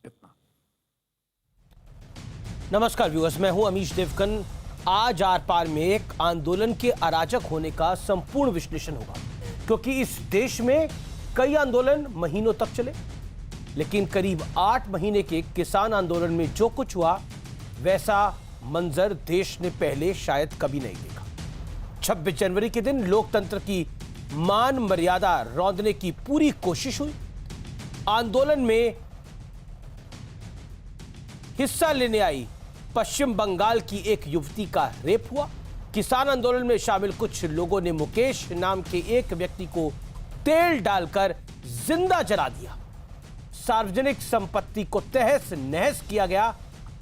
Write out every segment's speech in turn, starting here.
इतना। नमस्कार व्यूअर्स, मैं हूं अमीश देवगन। आज आर पार में एक आंदोलन के अराजक होने का संपूर्ण विश्लेषण होगा, क्योंकि इस देश में कई आंदोलन महीनों तक चले, लेकिन करीब 8 महीने के किसान आंदोलन में जो कुछ हुआ वैसा मंजर देश ने पहले शायद कभी नहीं देखा। 26 जनवरी के दिन लोकतंत्र की मान मर्यादा रौंदने की पूरी कोशिश हुई। आंदोलन में हिस्सा लेने आई पश्चिम बंगाल की एक युवती का रेप हुआ। किसान आंदोलन में शामिल कुछ लोगों ने मुकेश नाम के एक व्यक्ति को तेल डालकर जिंदा जला दिया। सार्वजनिक संपत्ति को तहस नहस किया गया।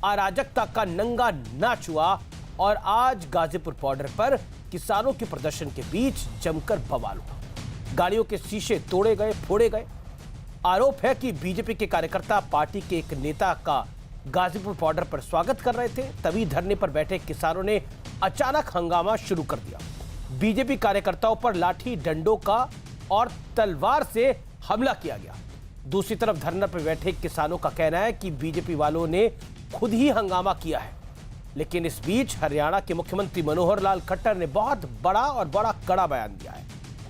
अराजकता का नंगा नाच हुआ और आज गाजीपुर बॉर्डर पर किसानों के प्रदर्शन के बीच जमकर बवाल हुआ। गाड़ियों के शीशे तोड़े गए, फोड़े गए। आरोप है कि बीजेपी के कार्यकर्ता पार्टी के एक नेता का गाजीपुर बॉर्डर पर स्वागत कर रहे थे, तभी धरने पर बैठे किसानों ने अचानक हंगामा शुरू कर दिया। बीजेपी कार्यकर्ताओं पर लाठी डंडों का और तलवार से हमला किया गया। दूसरी तरफ धरने पर बैठे किसानों का कहना है कि बीजेपी वालों ने खुद ही हंगामा किया है। लेकिन इस बीच हरियाणा के मुख्यमंत्री मनोहर लाल खट्टर ने बहुत बड़ा कड़ा बयान दिया है।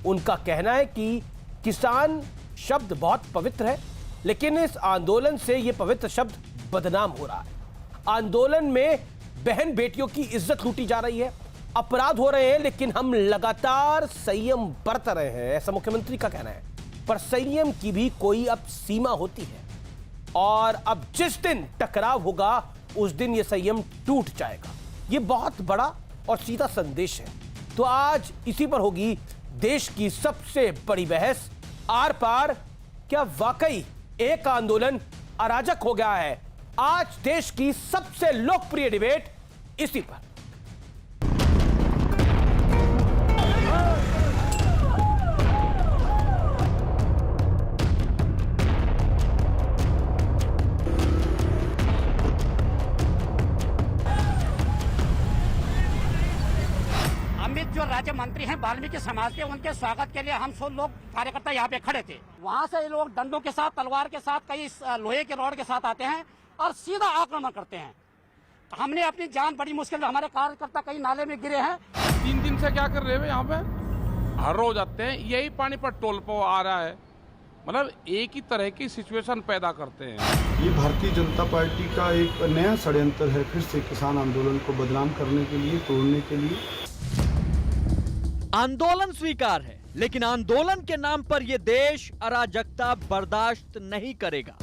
उनका कहना है कि किसान शब्द बहुत पवित्र है, लेकिन इस आंदोलन से यह पवित्र शब्द बदनाम हो रहा है। आंदोलन में बहन बेटियों की इज्जत लूटी जा रही है, अपराध हो रहे हैं, लेकिन हम लगातार संयम बरत रहे हैं, ऐसा मुख्यमंत्री का कहना है। पर संयम की भी कोई अब सीमा होती है, और अब जिस दिन टकराव होगा उस दिन यह संयम टूट जाएगा। यह बहुत बड़ा और सीधा संदेश है। तो आज इसी पर होगी देश की सबसे बड़ी बहस। आर पार, क्या वाकई एक आंदोलन अराजक हो गया है? आज देश की सबसे लोकप्रिय डिबेट इसी पर। अमित जो राज्य मंत्री हैं वाल्मीकि समाज के, उनके स्वागत के लिए हम सब लोग कार्यकर्ता यहाँ पे खड़े थे। वहाँ से ये लोग डंडों के साथ, तलवार के साथ, कई लोहे के रॉड के साथ आते हैं और सीधा आक्रमण करते हैं। हमने अपनी जान बड़ी मुश्किल में, हमारे कार्यकर्ता कई नाले में गिरे हैं। 3 दिन से क्या कर रहे हैं यहाँ पे? हर रोज आते हैं, यही पानीपत टोल पर आ रहा है। मतलब एक ही तरह की सिचुएशन पैदा करते हैं। ये भारतीय जनता पार्टी का एक नया षड्यंत्र है, फिर से किसान आंदोलन को बदनाम करने के लिए, तोड़ने के लिए। आंदोलन स्वीकार है, लेकिन आंदोलन के नाम पर यह देश अराजकता बर्दाश्त नहीं करेगा।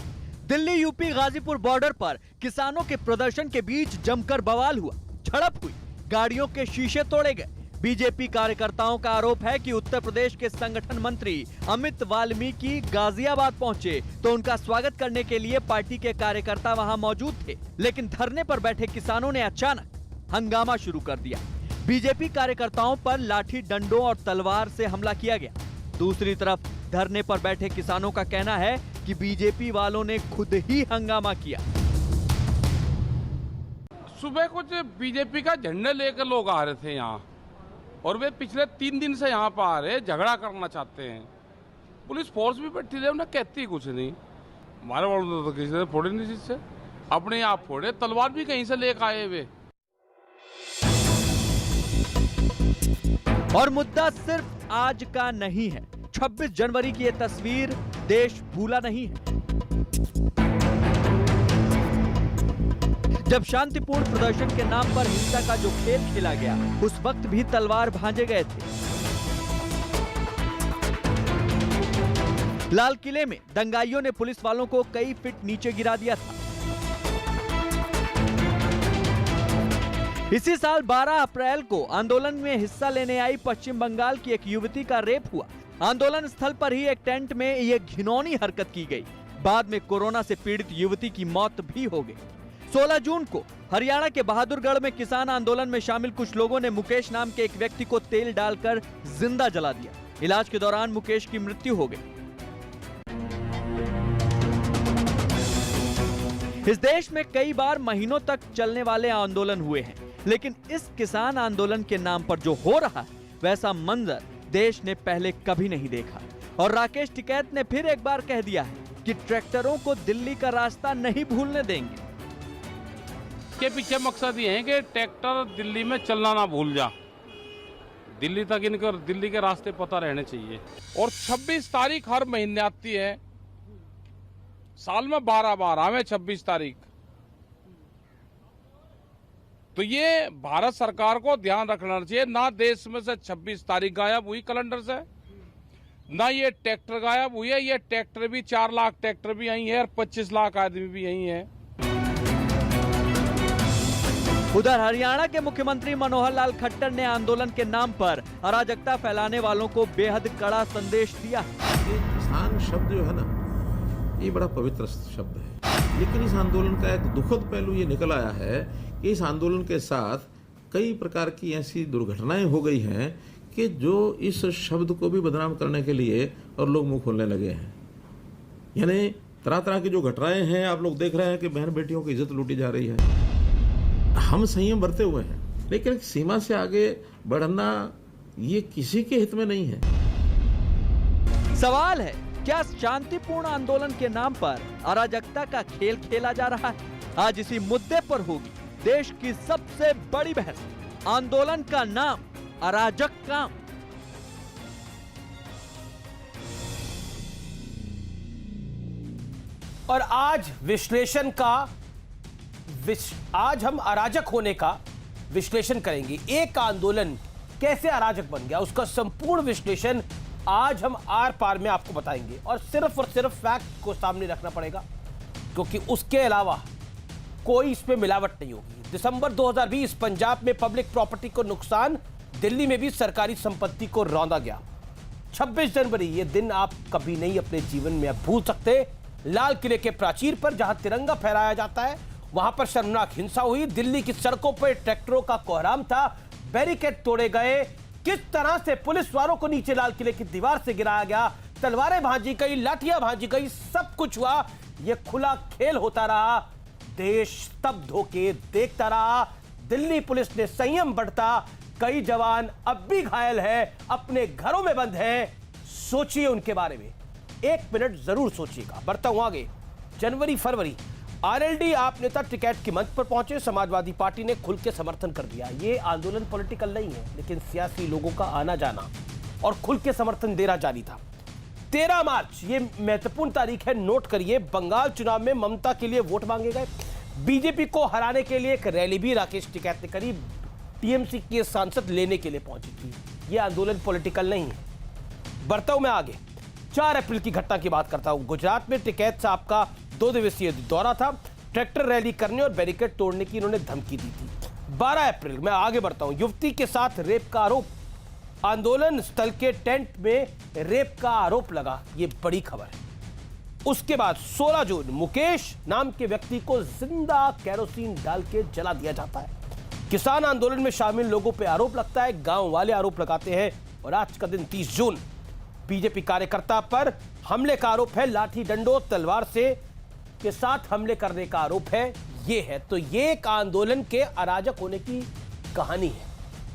दिल्ली यूपी गाजीपुर बॉर्डर पर किसानों के प्रदर्शन के बीच जमकर बवाल हुआ, झड़प हुई, गाड़ियों के शीशे तोड़े गए। बीजेपी कार्यकर्ताओं का आरोप है कि उत्तर प्रदेश के संगठन मंत्री अमित वाल्मीकि गाजियाबाद पहुंचे तो उनका स्वागत करने के लिए पार्टी के कार्यकर्ता वहां मौजूद थे, लेकिन धरने पर बैठे किसानों ने अचानक हंगामा शुरू कर दिया। बीजेपी कार्यकर्ताओं पर लाठी डंडों और तलवार से हमला किया गया। दूसरी तरफ धरने पर बैठे किसानों का कहना है कि बीजेपी वालों ने खुद ही हंगामा किया। सुबह कुछ बीजेपी का झंडा लेकर लोग आ रहे थे यहाँ, और वे पिछले 3 दिन से यहाँ पर आ रहे, झगड़ा करना चाहते हैं। पुलिस फोर्स भी बैठी रही, उन्हें कहती कुछ नहीं। हमारे वालों तो किसी ने फोड़े नहीं, जिससे अपने आप फोड़े, तलवार भी कहीं से लेकर आए वे। और मुद्दा सिर्फ आज का नहीं है। 26 जनवरी की यह तस्वीर देश भूला नहीं है। जब शांतिपूर्ण प्रदर्शन के नाम पर हिंसा का जो खेल खेला गया, उस वक्त भी तलवार भांजे गए थे। लाल किले में दंगाइयों ने पुलिस वालों को कई फीट नीचे गिरा दिया था। इसी साल 12 अप्रैल को आंदोलन में हिस्सा लेने आई पश्चिम बंगाल की एक युवती का रेप हुआ। आंदोलन स्थल पर ही एक टेंट में यह घिनौनी हरकत की गई। बाद में कोरोना से पीड़ित युवती की मौत भी हो गई। 16 जून को हरियाणा के बहादुरगढ़ में किसान आंदोलन में शामिल कुछ लोगों ने मुकेश नाम के एक व्यक्ति को तेल डालकर जिंदा जला दिया। इलाज के दौरान मुकेश की मृत्यु हो गई। इस देश में कई बार महीनों तक चलने वाले आंदोलन हुए हैं, लेकिन इस किसान आंदोलन के नाम पर जो हो रहा है वैसा मंजर देश ने पहले कभी नहीं देखा। और राकेश टिकैत ने फिर एक बार कह दिया है कि ट्रैक्टरों को दिल्ली का रास्ता नहीं भूलने देंगे। के पीछे मकसद ये है कि ट्रैक्टर दिल्ली में चलना ना भूल जा, दिल्ली तक इनको दिल्ली के रास्ते पता रहने चाहिए। और 26 तारीख हर महीने आती है, साल में 12 बार हमें 26 तारीख। तो ये भारत सरकार को ध्यान रखना चाहिए, ना देश में से 26 तारीख गायब हुई कैलेंडर से, ना ये ट्रैक्टर गायब हुई है। ये ट्रैक्टर भी 4 लाख ट्रैक्टर भी यही है और 25 लाख आदमी भी यही है। उधर हरियाणा के मुख्यमंत्री मनोहर लाल खट्टर ने आंदोलन के नाम पर अराजकता फैलाने वालों को बेहद कड़ा संदेश दिया। ये किसान शब्द जो है ना, ये बड़ा पवित्र शब्द है, लेकिन इस आंदोलन का एक दुखद पहलू ये निकल आया है कि इस आंदोलन के साथ कई प्रकार की ऐसी दुर्घटनाएं हो गई हैं कि जो इस शब्द को भी बदनाम करने के लिए और लोग मुंह खोलने लगे हैं। यानी तरह तरह की जो घटनाएं हैं, आप लोग देख रहे हैं कि बहन बेटियों की इज्जत लूटी जा रही है। हम संयम बरते हुए हैं, लेकिन सीमा से आगे बढ़ना ये किसी के हित में नहीं है। सवाल है, क्या शांतिपूर्ण आंदोलन के नाम पर अराजकता का खेल खेला जा रहा है? आज इसी मुद्दे पर होगी देश की सबसे बड़ी बहस। आंदोलन का नाम अराजक काम। और आज विश्लेषण का आज हम अराजक होने का विश्लेषण करेंगे। एक आंदोलन कैसे अराजक बन गया, उसका संपूर्ण विश्लेषण आज हम आर पार में आपको बताएंगे। और सिर्फ फैक्ट को सामने रखना पड़ेगा, क्योंकि उसके अलावा कोई इसमें मिलावट नहीं होगी। दिसंबर 2020 पंजाब में पब्लिक प्रॉपर्टी को नुकसान, दिल्ली में भी सरकारी संपत्ति को रौंदा गया। 26 जनवरी, ये दिन आप कभी नहीं अपने जीवन में भूल सकते। लाल किले के प्राचीर पर जहां तिरंगा फहराया जाता है, वहां पर शर्मनाक हिंसा हुई। दिल्ली की सड़कों पर ट्रैक्टरों का कोहराम था, बैरिकेड तोड़े गए, किस तरह से पुलिस वालों को नीचे लाल किले की दीवार से गिराया गया, तलवारें भांजी गई, लाठियां भांजी गई, सब कुछ हुआ। यह खुला खेल होता रहा, देश स्तब्ध होके देखता रहा। दिल्ली पुलिस ने संयम बरता, कई जवान अब भी घायल हैं, अपने घरों में बंद हैं। सोचिए उनके बारे में, 1 मिनट जरूर सोचिएगा। बढ़ता हूं आगे। जनवरी फरवरी, आरएलडी आप नेता टिकैत के मंच पर पहुंचे, समाजवादी पार्टी ने खुल के समर्थन कर दिया। ये आंदोलन पॉलिटिकल नहीं है, लेकिन सियासी लोगों का आना जाना और खुल के समर्थन देना जारी था। 13 मार्च, ये महत्वपूर्ण तारीख है, नोट करिए। बंगाल चुनाव में ममता के लिए वोट मांगे गए। बीजेपी को हराने के लिए एक रैली भी राकेश टिकैत ने करी, टीएमसी के सांसद लेने के लिए पहुंची थी। यह आंदोलन पॉलिटिकल नहीं है। बढ़ता हूं मैं आगे। 4 अप्रैल की घटना की बात करता हूं। गुजरात में टिकैत साहब का 2 दिवसीय दौरा था। ट्रैक्टर रैली करने और बैरिकेड तोड़ने की इन्होंने धमकी दी थी। 12 अप्रैल, मैं आगे बढ़ता हूं। युवती के साथ रेप का आरोप, आंदोलन स्थल के टेंट में रेप का आरोप लगा, यह बड़ी खबर है। उसके बाद 16 जून, मुकेश नाम के व्यक्ति को जिंदा केरोसिन डाल के जला दिया जाता है। किसान आंदोलन में शामिल लोगों पर आरोप लगता है, गांव वाले आरोप लगाते हैं। और आज का दिन 30 जून, बीजेपी कार्यकर्ता पर हमले का आरोप है, लाठी डंडों तलवार से के साथ हमले करने का आरोप है। ये है तो ये एक आंदोलन के अराजक होने की कहानी है।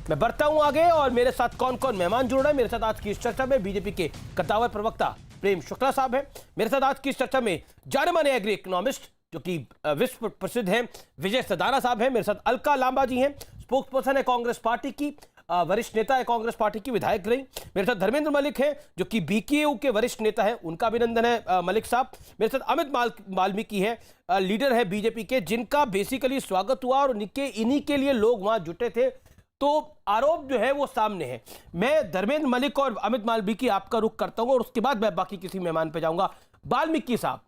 मैं बढ़ता हूं आगे और मेरे साथ कौन कौन मेहमान जुड़ रहे हैं। मेरे साथ आज की इस चर्चा में बीजेपी के कद्दावर प्रवक्ता प्रेम शुक्ला साहब हैं। मेरे साथ आज की इस चर्चा में जाने माने एग्री इकोनॉमिस्ट जो कि विश्व प्रसिद्ध हैं, विजय सदाना साहब हैं। मेरे साथ अलका लांबा जी हैं, स्पोक्स पर्सन है कांग्रेस पार्टी की, वरिष्ठ नेता है कांग्रेस पार्टी की, विधायक रही। मेरे साथ धर्मेंद्र मलिक हैं जो कि बीकेयू के वरिष्ठ नेता हैं, उनका अभिनंदन है मलिक साहब। मेरे साथ अमित वाल्मीकि है, लीडर है बीजेपी के, जिनका बेसिकली स्वागत हुआ और इन्हीं के लिए लोग वहां जुटे थे। तो आरोप जो है वो सामने है। मैं धर्मेंद्र मलिक और अमित वाल्मीकि आपका रुख करता हूं और उसके बाद मैं बाकी किसी मेहमान पे जाऊंगा। वाल्मीकि साहब,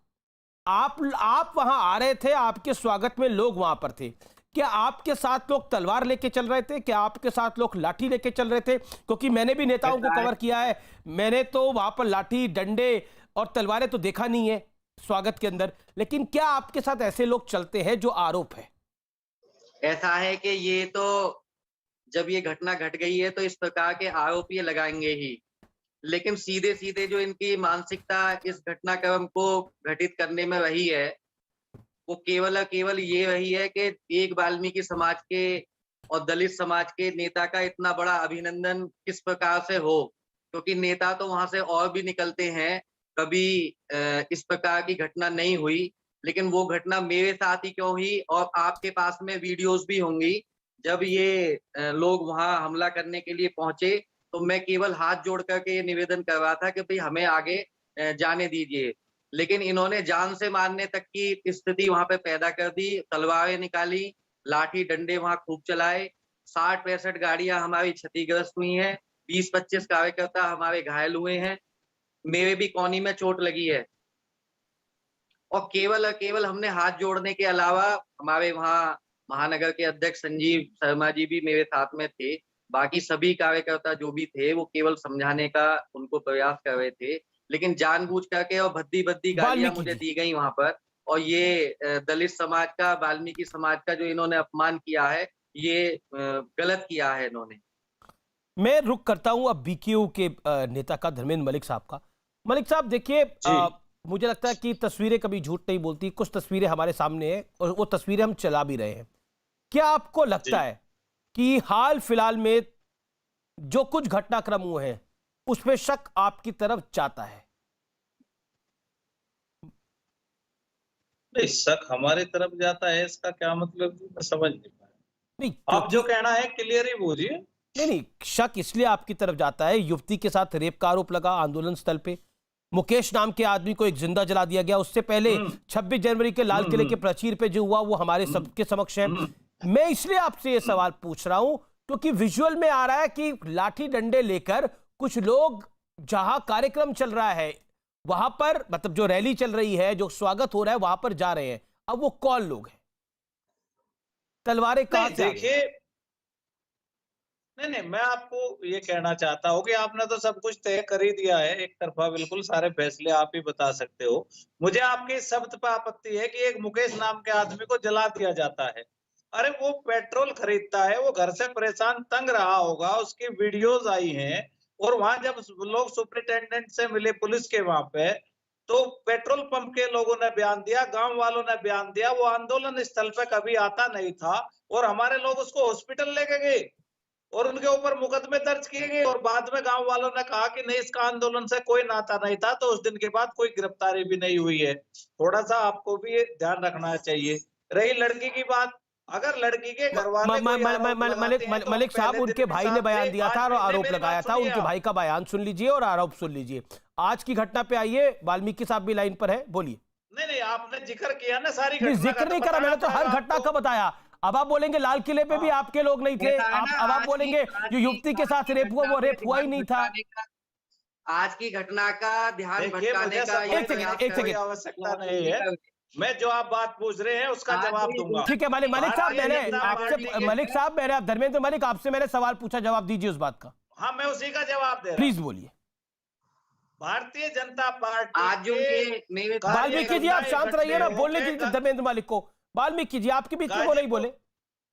आप वहां आ रहे थे, आपके स्वागत में लोग वहां पर थे। क्या आपके साथ लोग तलवार लेके चल रहे थे? क्या आपके साथ लोग लाठी लेके चल रहे थे? क्योंकि मैंने भी नेताओं को कवर किया है, मैंने तो वहां पर लाठी डंडे और तलवारें तो देखा नहीं है स्वागत के अंदर, लेकिन क्या आपके साथ ऐसे लोग चलते हैं जो आरोप है? ऐसा है कि ये तो जब ये घटना घट गई है तो इस प्रकार के आरोप ये लगाएंगे ही, लेकिन सीधे सीधे जो इनकी मानसिकता इस घटनाक्रम को घटित करने में रही है वो केवल और केवल ये रही है कि एक वाल्मीकि समाज के और दलित समाज के नेता का इतना बड़ा अभिनंदन किस प्रकार से हो, क्योंकि नेता तो वहां से और भी निकलते हैं, कभी इस प्रकार की घटना नहीं हुई, लेकिन वो घटना मेरे साथ ही क्यों हुई, और आपके पास में वीडियोस भी होंगी। जब ये लोग वहां हमला करने के लिए पहुंचे तो मैं केवल हाथ जोड़ करके ये निवेदन कर रहा था कि भाई हमें आगे जाने दीजिए, लेकिन इन्होंने जान से मारने तक की स्थिति वहां पे पैदा कर दी। तलवारें निकाली, लाठी डंडे वहां खूब चलाए। 60-65 गाड़ियां हमारी क्षतिग्रस्त हुई हैं, 20-25 कार्यकर्ता हमारे घायल हुए हैं, मेरे भी कोहनी में चोट लगी है। और केवल हमने हाथ जोड़ने के अलावा, हमारे वहाँ महानगर के अध्यक्ष संजीव शर्मा जी भी मेरे साथ में थे, बाकी सभी कार्यकर्ता जो भी थे वो केवल समझाने का उनको प्रयास कर रहे थे, लेकिन जानबूझ करके और भद्दी गालियां वाल्मीकि मुझे जी। दी गई वहां पर। और ये दलित समाज का, वाल्मीकि समाज का जो इन्होंने अपमान किया है, ये गलत किया है इन्होंने। मैं रुक करता हूं अब बीकेयू के नेता का, धर्मेंद्र मलिक साहब का। मलिक साहब देखिए, मुझे लगता है कि तस्वीरें कभी झूठ नहीं बोलती। कुछ तस्वीरें हमारे सामने हैं और वो तस्वीरें हम चला भी रहे हैं। क्या आपको लगता है कि हाल फिलहाल में जो कुछ घटनाक्रम हुए हैं उसमें शक आपकी तरफ जाता है? नहीं, शक हमारी तरफ जाता है, इसका क्या मतलब जी? मैं समझ नहीं पाया। नहीं, आप जो कहना है क्लियर ही बोलिए। नहीं, शक इसलिए आपकी तरफ जाता है, युवती के साथ रेप का आरोप लगा आंदोलन स्थल पे, मुकेश नाम के आदमी को एक जिंदा जला दिया गया, उससे पहले 26 जनवरी के लाल किले के प्राचीर पे जो हुआ वो हमारे सबके समक्ष है। मैं इसलिए आपसे ये सवाल पूछ रहा हूं क्योंकि विजुअल में आ रहा है कि लाठी डंडे लेकर कुछ लोग, जहां कार्यक्रम चल रहा है वहां पर, मतलब जो रैली चल रही है, जो स्वागत हो रहा है, वहां पर जा रहे हैं। अब वो कौन लोग हैं? तलवारें कहां से आ गई? देखिए, नहीं, मैं आपको ये कहना चाहता हूँ कि आपने तो सब कुछ तय कर ही दिया है, एक तरफा बिल्कुल सारे फैसले आप ही बता सकते हो। मुझे आपके इस शब्द पर आपत्ति है कि एक मुकेश नाम के आदमी को जला दिया जाता है। अरे वो पेट्रोल खरीदता है, वो घर से परेशान तंग रहा होगा, उसकी वीडियोज आई हैं, और वहां जब लोग सुपरिटेंडेंट से मिले पुलिस के वहां पे, तो पेट्रोल पंप के लोगों ने बयान दिया, गांव वालों ने बयान दिया, वो आंदोलन स्थल पे कभी आता नहीं था, और हमारे लोग उसको हॉस्पिटल लेके गए और उनके ऊपर मुकदमे दर्ज किए गए, और बाद में गांव वालों ने कहा कि नहीं, इसका आंदोलन से कोई नाता नहीं था, तो उस दिन के बाद कोई गिरफ्तारी भी नहीं हुई है। थोड़ा सा आपको भी ये ध्यान रखना चाहिए। रही लड़की की बात, अगर लड़की के घर वाले मलिक साहब, उनके भाई ने बयान दिया था और आरोप लगाया था, उनके भाई का बयान सुन लीजिए और आरोप सुन लीजिए। आज की घटना पे आइए, वाल्मीकि साहब भी लाइन पर है, बोलिए। नहीं, आपने जिक्र किया ना सारी घटना, जिक्र नहीं करा, मैंने तो हर घटना का बताया। अब आप बोलेंगे लाल किले पे भी आपके लोग नहीं थे, अब आप बोलेंगे जो युवती के साथ रेप हुआ वो रेप हुआ ही नहीं था। आज की घटना का ध्यान भटकाने का एक सेकंड आवश्यकता नहीं है। मैं जो आप बात पूछ रहे हैं उसका जवाब दूंगा। ठीक है मलिक साहब, मैंने आपसे, मलिक साहब, मैंने धर्मेंद्र मलिक आपसे मैंने सवाल पूछा, जवाब दीजिए उस बात का। हाँ, मैं उसी का जवाब दे रहा हूं। प्लीज बोलिए। भारतीय जनता पार्टी आज जो वाल्मीकि जी आप शांत रहिए ना, बोलने दीजिए धर्मेंद्र मलिक को। वाल्मीकि जी आपके बीच में वो नहीं बोले,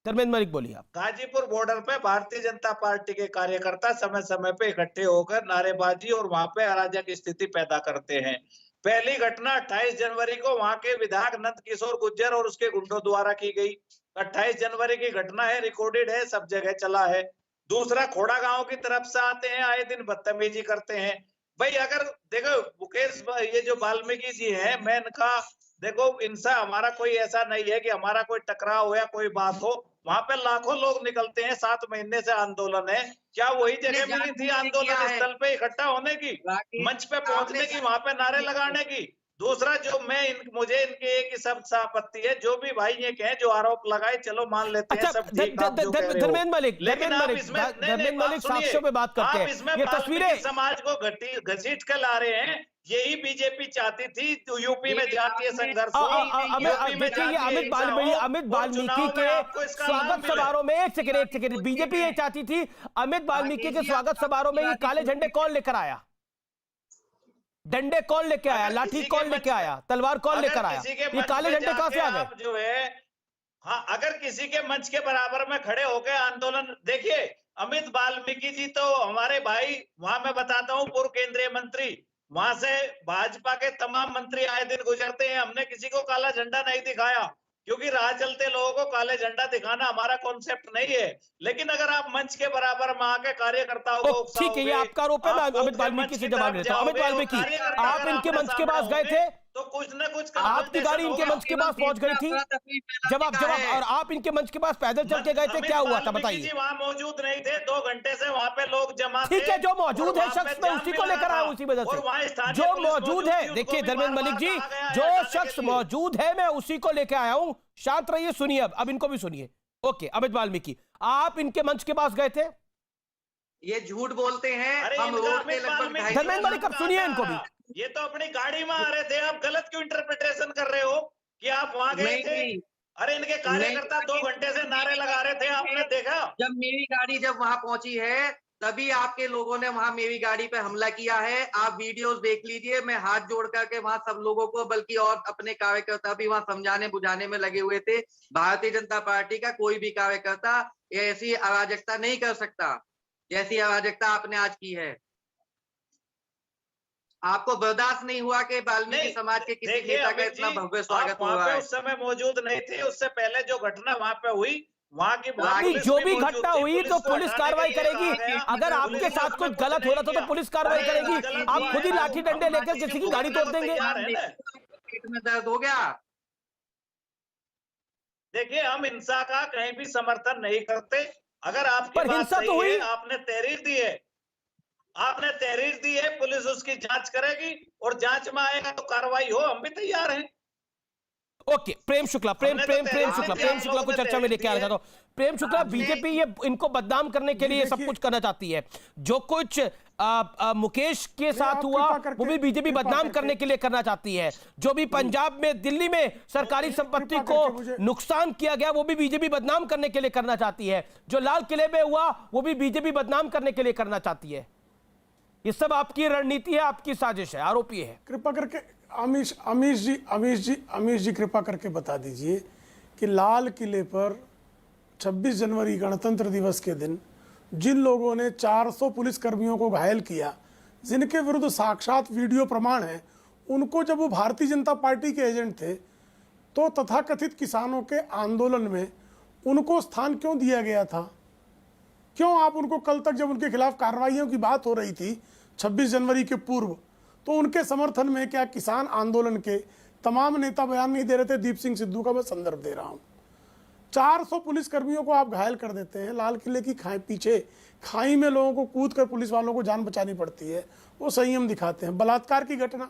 धर्मेंद्र मलिक बोलिए आप। गाजीपुर बॉर्डर पे भारतीय जनता पार्टी के कार्यकर्ता समय समय पे इकट्ठे होकर नारेबाजी और वहां पे अराजक स्थिति पैदा करते हैं। पहली घटना 28 जनवरी को वहां के विधायक नंद किशोर गुर्जर और उसके गुंडों द्वारा की गई। 28 जनवरी की घटना है, रिकॉर्डेड है, सब जगह चला है। दूसरा, खोड़ा गांव की तरफ से आते हैं, आए दिन बदतमीजी करते हैं। भाई अगर देखो मुकेश, ये जो वाल्मीकि जी हैं, मैं इनका देखो, इनसे हमारा कोई ऐसा नहीं है कि हमारा कोई टकराव हो या कोई बात हो। वहां पे लाखों लोग निकलते हैं, 7 महीने से आंदोलन है। क्या वही जगह मिली थी आंदोलन स्थल पे इकट्ठा होने की, मंच पे पहुंचने की, वहां पे नारे लगाने की? दूसरा, जो मुझे इनके एक ही शब्द से आपत्ति है, जो भी भाई ये कहें, जो आरोप लगाए, चलो मान लेते हैं, सब ठीक। धर्मेंद्र मलिक साक्ष्यों पे बात करते हैं। ये तस्वीरें समाज को घसीट कर ला रहे हैं। यही बीजेपी चाहती थी यूपी में जातीय संघर्ष हो। अमित वाल्मीकि के स्वागत समारोह में, एक सेकंड, बीजेपी ये चाहती थी, अमित वाल्मीकि के स्वागत समारोह में ये काले झंडे कौन लेकर आया? डंडे कौन लेके आया? लाठी कौन लेके आया? तलवार कौन लेकर आया? ये काले झंडे कहां से आ गए? जो है, हाँ, अगर किसी के मंच के बराबर में खड़े होकर आंदोलन, देखिए अमित वाल्मीकि जी तो हमारे भाई, वहां मैं बताता हूँ, पूर्व केंद्रीय मंत्री, वहां से भाजपा के तमाम मंत्री आए दिन गुजरते हैं। हमने किसी को काला झंडा नहीं दिखाया। क्योंकि राह चलते लोगों को काले झंडा दिखाना हमारा कॉन्सेप्ट नहीं है। लेकिन अगर आप मंच के बराबर वहां के कार्यकर्ताओं को ठीक है, ये आपका आरोप है। मैं अमित वाल्मीकि से जवाब लेता हूं। अमित वाल्मीकि, आप इनके मंच के पास गए थे तो कुछ न कुछ आपकी गाड़ी इनके मंच के पास पहुंच गई थी? जवाब और आप इनके मंच के पास पैदल चल के गए थे, क्या हुआ था बताइए? वहां मौजूद नहीं थे, 2 घंटे से वहां पे लोग जमा थे। ठीक है, जो मौजूद है शख्स में उसी को लेकर आया, उसी वजह से जो मौजूद है। देखिए धर्मेंद्र मलिक जी, जो शख्स मौजूद है मैं उसी को लेकर आया हूं। शांत रहिए, सुनिए अब इनको भी सुनिए। ओके, अमित वाल्मीकि, आप इनके मंच के पास गए थे? ये झूठ बोलते हैं। हम रोड पे लगभग धर्मेंद्र मलिक, अब सुनिए इनको भी। ये तो अपनी गाड़ी में आ रहे थे, आप गलत क्यों इंटरप्रिटेशन कर रहे हो कि आप वहां गए थे? अरे इनके कार्यकर्ता 2 घंटे से नारे लगा रहे थे, आपने देखा? जब मेरी गाड़ी जब वहां पहुंची है तभी आपके लोगों ने वहां मेरी गाड़ी पे हमला किया है। आप वीडियोस देख लीजिए। मैं हाथ जोड़ करके वहां सब लोगों को, बल्कि और अपने कार्यकर्ता भी वहां समझाने बुझाने में लगे हुए थे। भारतीय जनता पार्टी का कोई भी कार्यकर्ता ऐसी अराजकता नहीं कर सकता जैसी अराजकता आपने आज की है। आपको बर्दाश्त नहीं हुआ कि वाल्मीकि समाज के किसी नेता का इतना भव्य स्वागत हुआ है? उस समय मौजूद नहीं थे। उससे पहले जो घटना वहां पे हुई, वहां की जो भी घटना हुई तो पुलिस कार्रवाई करेगी। अगर आपके साथ कुछ गलत हो रहा था तो पुलिस कार्रवाई करेगी। आप खुद ही लाठी डंडे लेकर किसी की गाड़ी तोड़ देंगे? पेट में दर्द हो गया। देखिए, हम हिंसा का कहीं भी समर्थन नहीं करते। अगर आपकी पर बात हिंसा सही तो हुई। है, आपने तहरीर दी है, पुलिस उसकी जांच करेगी और जांच में आएगा तो कार्रवाई हो, हम भी तैयार हैं। ओके, प्रेम शुक्ला को चर्चा में लेके आ रहा था। प्रेम शुक्ला, बीजेपी ये इनको बदनाम करने के लिए सब कुछ करना चाहती है। जो कुछ मुकेश के साथ हुआ वो भी बीजेपी बदनाम करने के लिए करना चाहती है। जो भी पंजाब में, दिल्ली में सरकारी संपत्ति को नुकसान किया गया वो भी बीजेपी बदनाम करने के लिए करना चाहती है। जो लाल किले में हुआ वो भी बीजेपी बदनाम करने के लिए करना चाहती है। ये सब आपकी रणनीति है, आपकी साजिश है, आरोपी है। कृपा करके अमीश जी कृपा करके बता दीजिए कि लाल किले पर 26 जनवरी गणतंत्र दिवस के दिन जिन लोगों ने 400 पुलिस कर्मियों को घायल किया, जिनके विरुद्ध साक्षात वीडियो प्रमाण है, उनको जब वो भारतीय जनता पार्टी के एजेंट थे तो तथाकथित किसानों के आंदोलन में उनको स्थान क्यों दिया गया था? क्यों आप उनको कल तक जब उनके खिलाफ कार्रवाइयों की बात हो रही थी 26 जनवरी के पूर्व, तो उनके समर्थन में क्या किसान आंदोलन के तमाम नेता बयान नहीं दे रहे थे? दीप सिंह सिद्धू का मैं संदर्भ दे रहा हूं। 400 पुलिस कर्मियों को आप घायल कर देते हैं। लाल किले की पीछे खाई में लोगों को कूद कर पुलिस वालों को जान बचानी पड़ती है, वो संयम दिखाते हैं। बलात्कार की घटना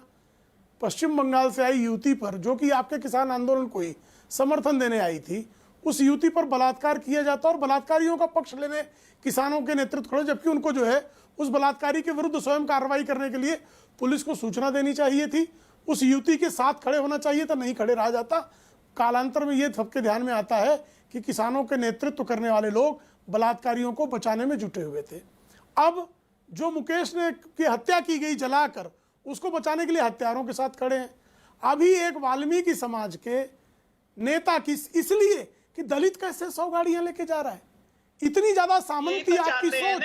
पश्चिम बंगाल से आई युवती पर, जो कि आपके किसान आंदोलन को ही समर्थन देने आई थी, उस युवती पर बलात्कार किया जाता और बलात्कारियों का पक्ष लेने किसानों के नेतृत्व खड़े, जबकि उनको जो है उस बलात्कारी के विरुद्ध स्वयं कार्रवाई करने के लिए पुलिस को सूचना देनी चाहिए थी, उस युवती के साथ खड़े होना चाहिए था, नहीं खड़े रहा जाता। कालांतर में ये सबके ध्यान में आता है कि किसानों के नेतृत्व करने वाले लोग बलात्कारियों को बचाने में जुटे हुए थे। अब जो मुकेश ने की हत्या की गई जलाकर, उसको बचाने के लिए हत्यारों के साथ खड़े हैं। अभी एक वाल्मीकि समाज के नेता की, इसलिए कि दलित कैसे 100 गाड़ियां लेके जा रहा है, इतनी ज्यादा सामंती आपकी सोच,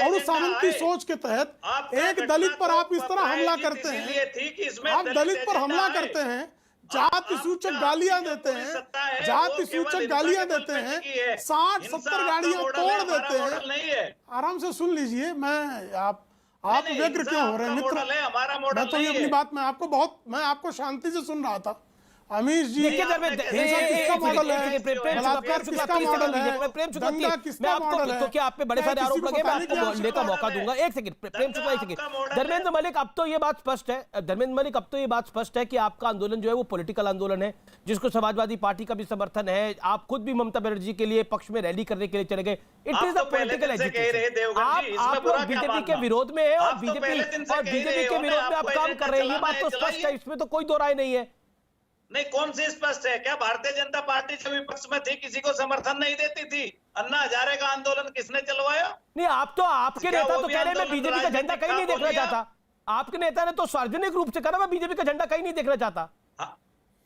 और उस सामंती सोच के तहत एक दलित पर आप इस तरह हमला करते हैं। आप दलित पर हमला करते हैं, जाति सूचक गालियां देते हैं, 60-70 गाड़ियां तोड़ देते हैं। आराम से सुन लीजिए, आप व्यग्र क्यों हो रहे हैं मित्र? मैं तो ये अपनी बात मैं आपको शांति से सुन रहा था। अमीश जी, किसका मॉडल है? बलात्कार किसका मॉडल है? दंगा किसका मॉडल है? तो क्या आप पे बड़े सारे आरोप लगे, मैं आपको बोलने का मौका दूंगा। एक सेकंड प्रेम शुक्ला, एक सेकंड। धर्मेंद्र मलिक, अब तो ये बात स्पष्ट है कि आपका आंदोलन जो है वो पॉलिटिकल आंदोलन है, जिसको समाजवादी पार्टी का भी समर्थन है। आप खुद भी ममता बनर्जी के लिए पक्ष में रैली करने के लिए चले गए। It is a political education. आप लोग बीजेपी के विरोध में है और बीजेपी के विरोध में आप काम कर रहे हैं, ये बात तो स्पष्ट है, इसमें तो कोई दो राय नहीं है। नहीं, कौन सी स्पष्ट है? क्या भारतीय जनता पार्टी जब विपक्ष में थी किसी को समर्थन नहीं देती थी? अन्ना हजारे का आंदोलन किसने चलवाया? नहीं, आपके नेता तो कह रहे हैं मैं बीजेपी का झंडा कहीं नहीं देखना चाहता। आपके नेता ने तो सार्वजनिक रूप से कहा मैं बीजेपी का झंडा कहीं नहीं देखना चाहता।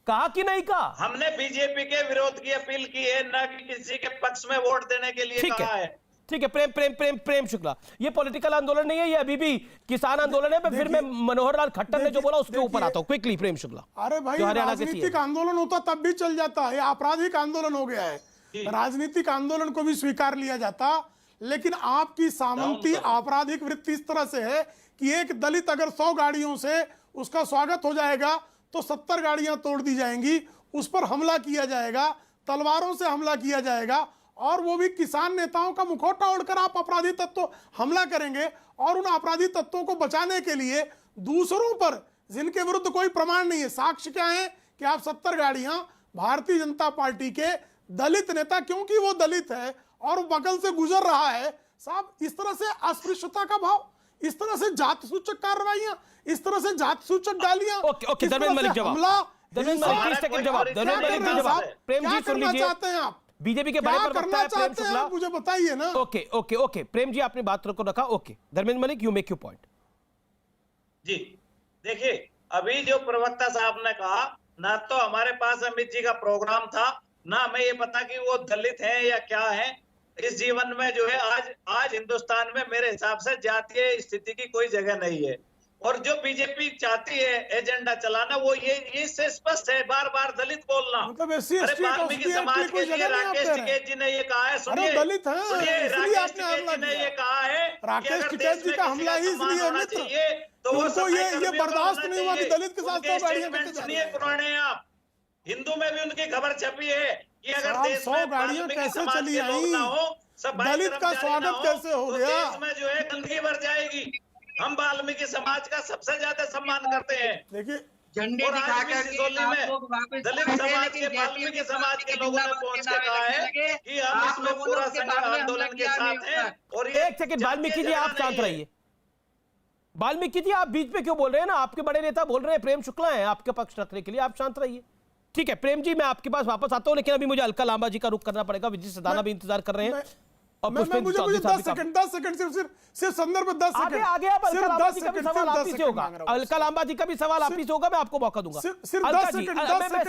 कहा कि नहीं कहा? हमने बीजेपी के विरोध की अपील की है, न कि किसी के पक्ष में वोट देने के लिए कहा है। ठीक है, प्रेम प्रेम प्रेम प्रेम शुक्ला, ये पॉलिटिकल आंदोलन नहीं है, ये अभी भी किसान आंदोलन है। फिर मैं मनोहर लाल खट्टर ने जो बोला उसके ऊपर आता हूं क्विकली। प्रेम शुक्ला, अरे भाई, राजनीतिक आंदोलन होता तब भी चल जाता है, आपराधिक आंदोलन हो गया है। राजनीतिक आंदोलन को भी स्वीकार लिया जाता, लेकिन आपकी सामंती आपराधिक वृत्ति इस तरह से है कि एक दलित अगर 100 गाड़ियों से उसका स्वागत हो जाएगा तो 70 गाड़ियां तोड़ दी जाएंगी, उस पर हमला किया जाएगा, तलवारों से हमला किया जाएगा, और वो भी किसान नेताओं का मुखौटा ओढ़कर आप अपराधी तत्व हमला करेंगे। और उन अपराधी तत्वों को बचाने के लिए दूसरों पर जिनके विरुद्ध कोई प्रमाण नहीं है, साक्ष्य क्या है कि आप 70 गाड़ियां भारतीय जनता पार्टी के दलित नेता, क्योंकि वो दलित है और बगल से गुजर रहा है साहब, इस तरह से अस्पृश्यता का भाव, इस तरह से जात सूचक कार्रवाइयां, इस तरह से जात सूचक गालियां। ओके, धर्मेंद्र मलिक जवाब, धर्मेंद्र मलिक 30 सेकंड जवाब, धर्मेंद्र मलिक का जवाब। प्रेम जी सुन लीजिए, चाहते हैं आप बीजेपी के बड़े प्रवक्ता है प्रेम शुक्ला, मुझे बताइए ना। Okay okay okay, Prem ji आपने बात को रखा। Okay Dharmendra Malik, you make your point. जी देखिए, अभी जो प्रवक्ता साहब ने कहा, ना तो हमारे पास अमित जी का प्रोग्राम था, ना हमें ये पता कि वो दलित हैं या क्या है। इस जीवन में जो है आज हिंदुस्तान में मेरे हिसाब से जातीय स्थिति की कोई जगह नहीं है। और जो बीजेपी चाहती है एजेंडा चलाना, वो ये से स्पष्ट है, बार बार दलित बोलना। मतलब अरे वाल्मीकि समाज के लिए राकेश टिकैत जी ने ये कहा है, सुनिए दलित है, राकेश टिकैत जी ने ये कहा है, राकेश टिकैत जी का हमला ही इसलिए है मित्र, तो उनको ये बर्दाश्त नहीं हुआ कि दलित के साथ 100 गाड़ियां कैसे जा रही हैं। पुराने आप हिंदू में भी उनकी खबर छपी है कि अगर देश 100 गाड़ियां कैसे चली आई, दलित का स्वागत कैसे हो गया, देश में जो है गंदगी भर जाएगी। हम वाल्मीकि समाज का सबसे ज्यादा सम्मान करते हैं। देखिए, झंडे और दिखा आज भी करके सिसोली आप में लोग वापस दलित आ गए, समाज लेकिन के वाल्मीकि समाज के लोगों ने पहुंच के कहा है कि हम इसमें पूरा संघ आंदोलन के साथ हैं। और एक सेकंड, वाल्मीकि जी आप शांत रहिए। वाल्मीकि जी आप बीच में क्यों बोल रहे हैं ना, आपके बड़े नेता बोल रहे हैं, प्रेम शुक्ला है आपके पक्ष रखने के लिए, आप शांत रहिए। ठीक है प्रेम जी, मैं आपके पास वापस आता हूं, लेकिन अभी मुझे अलका लांबा जी का रुख करना पड़ेगा, विजय सदाना भी इंतजार कर रहे हैं। और मुझे 10 सेकंड सिर्फ संदर्भ 10 सेकंड आगे आप अलका लांबा जी का भी सवाल आप ही से होगा, अलका लांबा जी का भी सवाल आप ही से होगा, मैं आपको मौका दूंगा। सिर्फ अलका 10 जी, सेकंड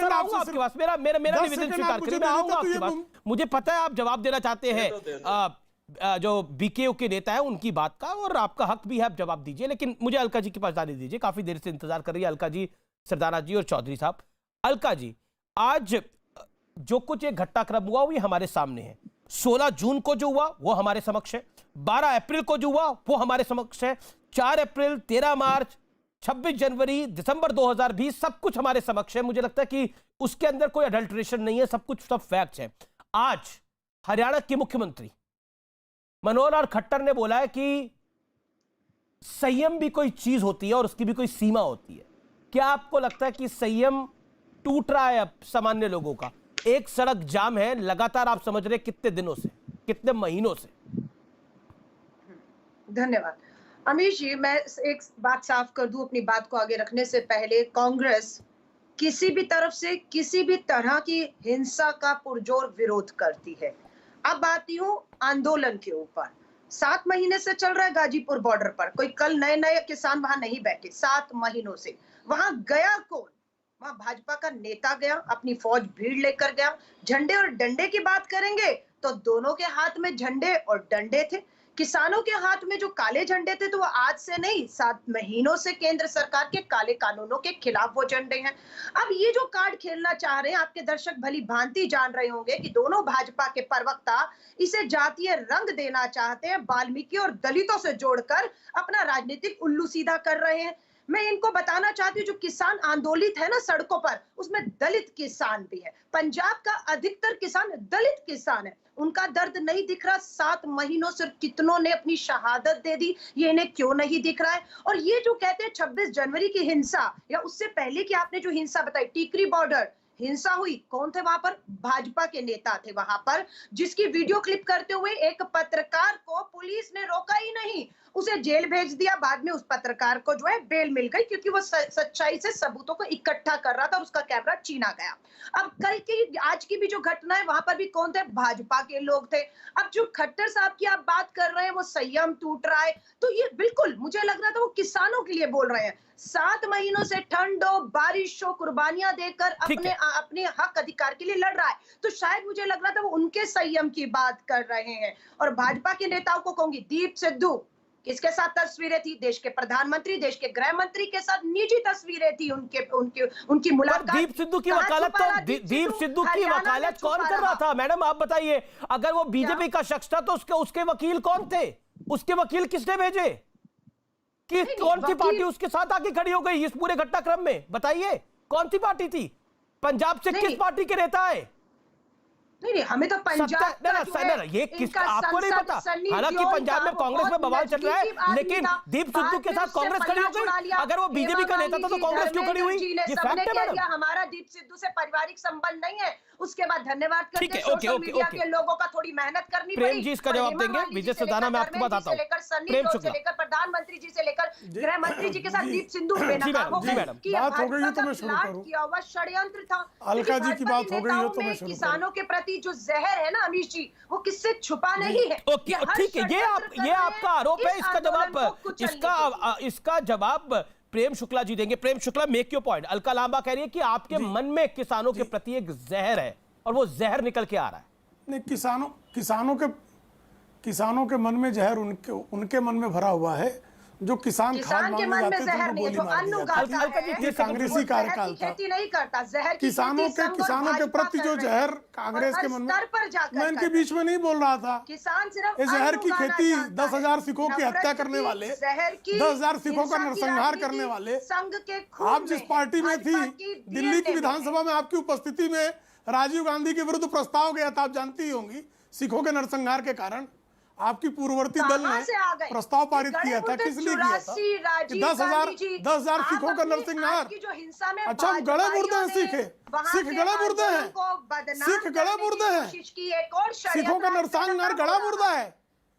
मैं आऊंगा आपके पास, मेरा निवेदन स्वीकार करिए, मैं आऊंगा आपके पास। मुझे पता है आप जवाब देना चाहते हैं जो बीकेयू के नेता है उनकी बात का, और आपका हक भी है, आप जवाब दीजिए, लेकिन मुझे अलका जी के पास जाने दीजिए, काफी देर से इंतजार कर रही है अलका जी, सरदाना जी और चौधरी साहब। अलका जी, आज जो कुछ एक घटनाक्रम हुआ वो हमारे सामने है। 16 जून को जो हुआ वो हमारे समक्ष है, 12 अप्रैल को जो हुआ वो हमारे समक्ष है, 4 अप्रैल, 13 मार्च, 26 जनवरी, दिसंबर 2020 सब कुछ हमारे समक्ष है। मुझे लगता है कि उसके अंदर कोई अडल्ट्रेशन नहीं है, सब कुछ सब फैक्ट्स हैं। आज हरियाणा के मुख्यमंत्री मनोहर लाल खट्टर ने बोला है कि संयम भी कोई चीज होती है और उसकी भी कोई सीमा होती है। क्या आपको लगता है कि संयम टूट रहा है अब सामान्य लोगों का? एक सड़क जाम है लगातार, आप समझ रहे कितने दिनों से, कितने महीनों से। धन्यवाद अमीश जी, मैं एक बात साफ कर दूं अपनी बात को आगे रखने से पहले। कांग्रेस किसी भी तरफ से किसी भी तरह की हिंसा का पुरजोर विरोध करती है। अब आती हूँ आंदोलन के ऊपर। 7 महीने से चल रहा है गाजीपुर बॉर्डर पर, कोई कल नए किसान वहां नहीं बैठे, 7 महीनों से। वहां गया कौन? वहां भाजपा का नेता गया, अपनी फौज भीड़ लेकर गया। झंडे और डंडे की बात करेंगे तो दोनों के हाथ में झंडे और डंडे थे। किसानों के हाथ में जो काले झंडे थे तो वो आज से नहीं, 7 महीनों से केंद्र सरकार के काले कानूनों के खिलाफ वो झंडे हैं। अब ये जो कार्ड खेलना चाह रहे हैं, आपके दर्शक भली भांति जान रहे होंगे कि दोनों भाजपा के प्रवक्ता इसे जातीय रंग देना चाहते हैं, वाल्मीकि और दलितों से जोड़कर अपना राजनीतिक उल्लू सीधा कर रहे हैं। मैं इनको बताना चाहती हूँ, जो किसान आंदोलित है ना सड़कों पर, उसमें दलित किसान भी है। पंजाब का अधिकतर किसान दलित किसान है, उनका दर्द नहीं दिख रहा। 7 महीनों से कितनों ने अपनी शहादत दे दी, ये इन्हें क्यों नहीं दिख रहा है? और ये जो कहते हैं 26 जनवरी की हिंसा, या उससे पहले की आपने जो हिंसा बताई, टीकरी बॉर्डर हिंसा हुई, कौन थे वहां पर? भाजपा के नेता थे वहां पर, जिसकी वीडियो क्लिप करते हुए एक पत्रकार को पुलिस ने रोका ही नहीं, उसे जेल भेज दिया। बाद में उस पत्रकार को जो है बेल मिल गई, क्योंकि वो सच्चाई से सबूतों को इकट्ठा कर रहा था और उसका कैमरा छीना गया। अब कल की आज की भी जो घटना है, वहां पर भी कौन थे? भाजपा के लोग थे। अब जो खट्टर साहब की आप बात कर रहे हैं, वो संयम टूट रहा है, तो ये बिल्कुल मुझे लग रहा था वो किसानों के लिए बोल रहे हैं। 7 महीनों से ठंड हो, बारिश हो, कुर्बानियां देकर अपने हक अधिकार के लिए लड़ रहा है। तो शायद मुझे लग रहा था वो उनके संयम की बात कर रहे हैं। और भाजपा के नेताओं को कहूंगी, दीप सिद्धू किसके साथ तस्वीरें थी? देश के प्रधानमंत्री, देश के गृह मंत्री के साथ निजी तस्वीरें थी उनकी मुलाकात। दीप सिद्धू की वकालत दीप सिद्धू की वकालत कौन कर रहा था? मैडम आप बताइए, अगर वो बीजेपी का शख्स था तो उसके वकील कौन थे? उसके वकील किसने भेजे? कि कौन सी पार्टी उसके साथ आके खड़ी हो गई इस पूरे घटनाक्रम में? बताइए कौन सी पार्टी थी? पंजाब से किस पार्टी के नेता है? नहीं, हमें तो पंजाब ये किस आपको नहीं पता? हालांकि पंजाब में कांग्रेस में बवाल चल रहा है, लेकिन दीप सिद्धू के साथ कांग्रेस खड़ी हो गई। अगर वो बीजेपी का नेता था तो कांग्रेस क्यों खड़ी हुई? ये फैक्ट है मैडम। हमारा दीप सिद्धू से पारिवारिक संबंध नहीं है। उसके बाद धन्यवाद करके सोशल मीडिया के लोगों का थोड़ी मेहनत करनी पड़ी। प्रेम जी इसका जवाब देंगे। विजय सदाना मैं आपके पास आता हूँ। प्रेम शुक्ला से लेकर प्रधानमंत्री जी से लेकर गृह मंत्री जी के साथ दीप सिद्धू बेनकाब हो गए कि बात हो गई है तो मैं शुरू करूं। किया हुआ षड्यंत्र था। अलका जी की बात हो गई है तो मैं शुरू किसानों के प्रति जो जहर है ना अमीश जी, वो किससे छुपा नहीं है। ठीक है, ये आपका आरोप है। इसका जवाब प्रेम शुक्ला जी देंगे। Prem Shukla, make your point. Alka Lamba कह रही है कि आपके मन में किसानों के प्रति एक जहर है और वो जहर निकल के आ रहा है। नहीं, किसानों के मन में जहर उनके मन में भरा हुआ है। जो किसान खाद मांगने जाते थे उनको गोली मार दी जाती है। ये कांग्रेसी कार्यकाल था। खेती नहीं करता, जहर किसानों के प्रति जो जहर कांग्रेस के मन में, मैं इनके बीच में नहीं बोल रहा था। किसान सिर्फ ये जहर की खेती 10,000 सिखों की हत्या करने वाले, 10,000 सिखों का नरसंहार करने वाले, आप जिस पार्टी में थी, दिल्ली की विधानसभा में आपकी उपस्थिति में राजीव गांधी के विरुद्ध प्रस्ताव गया था, आप जानती होंगी। सिखों के नरसंहार के कारण आपकी पूर्ववर्ती दल ने प्रस्ताव पारित किया था। किस लिए किया था? 10,000 सिखों का नरसंहार। अच्छा, हम गले मुर्दे हैं। सिख गले मुर्दे हैं। सिख गले मुर्दे हैं। सिखों का नरसंहार गला मुर्दा है।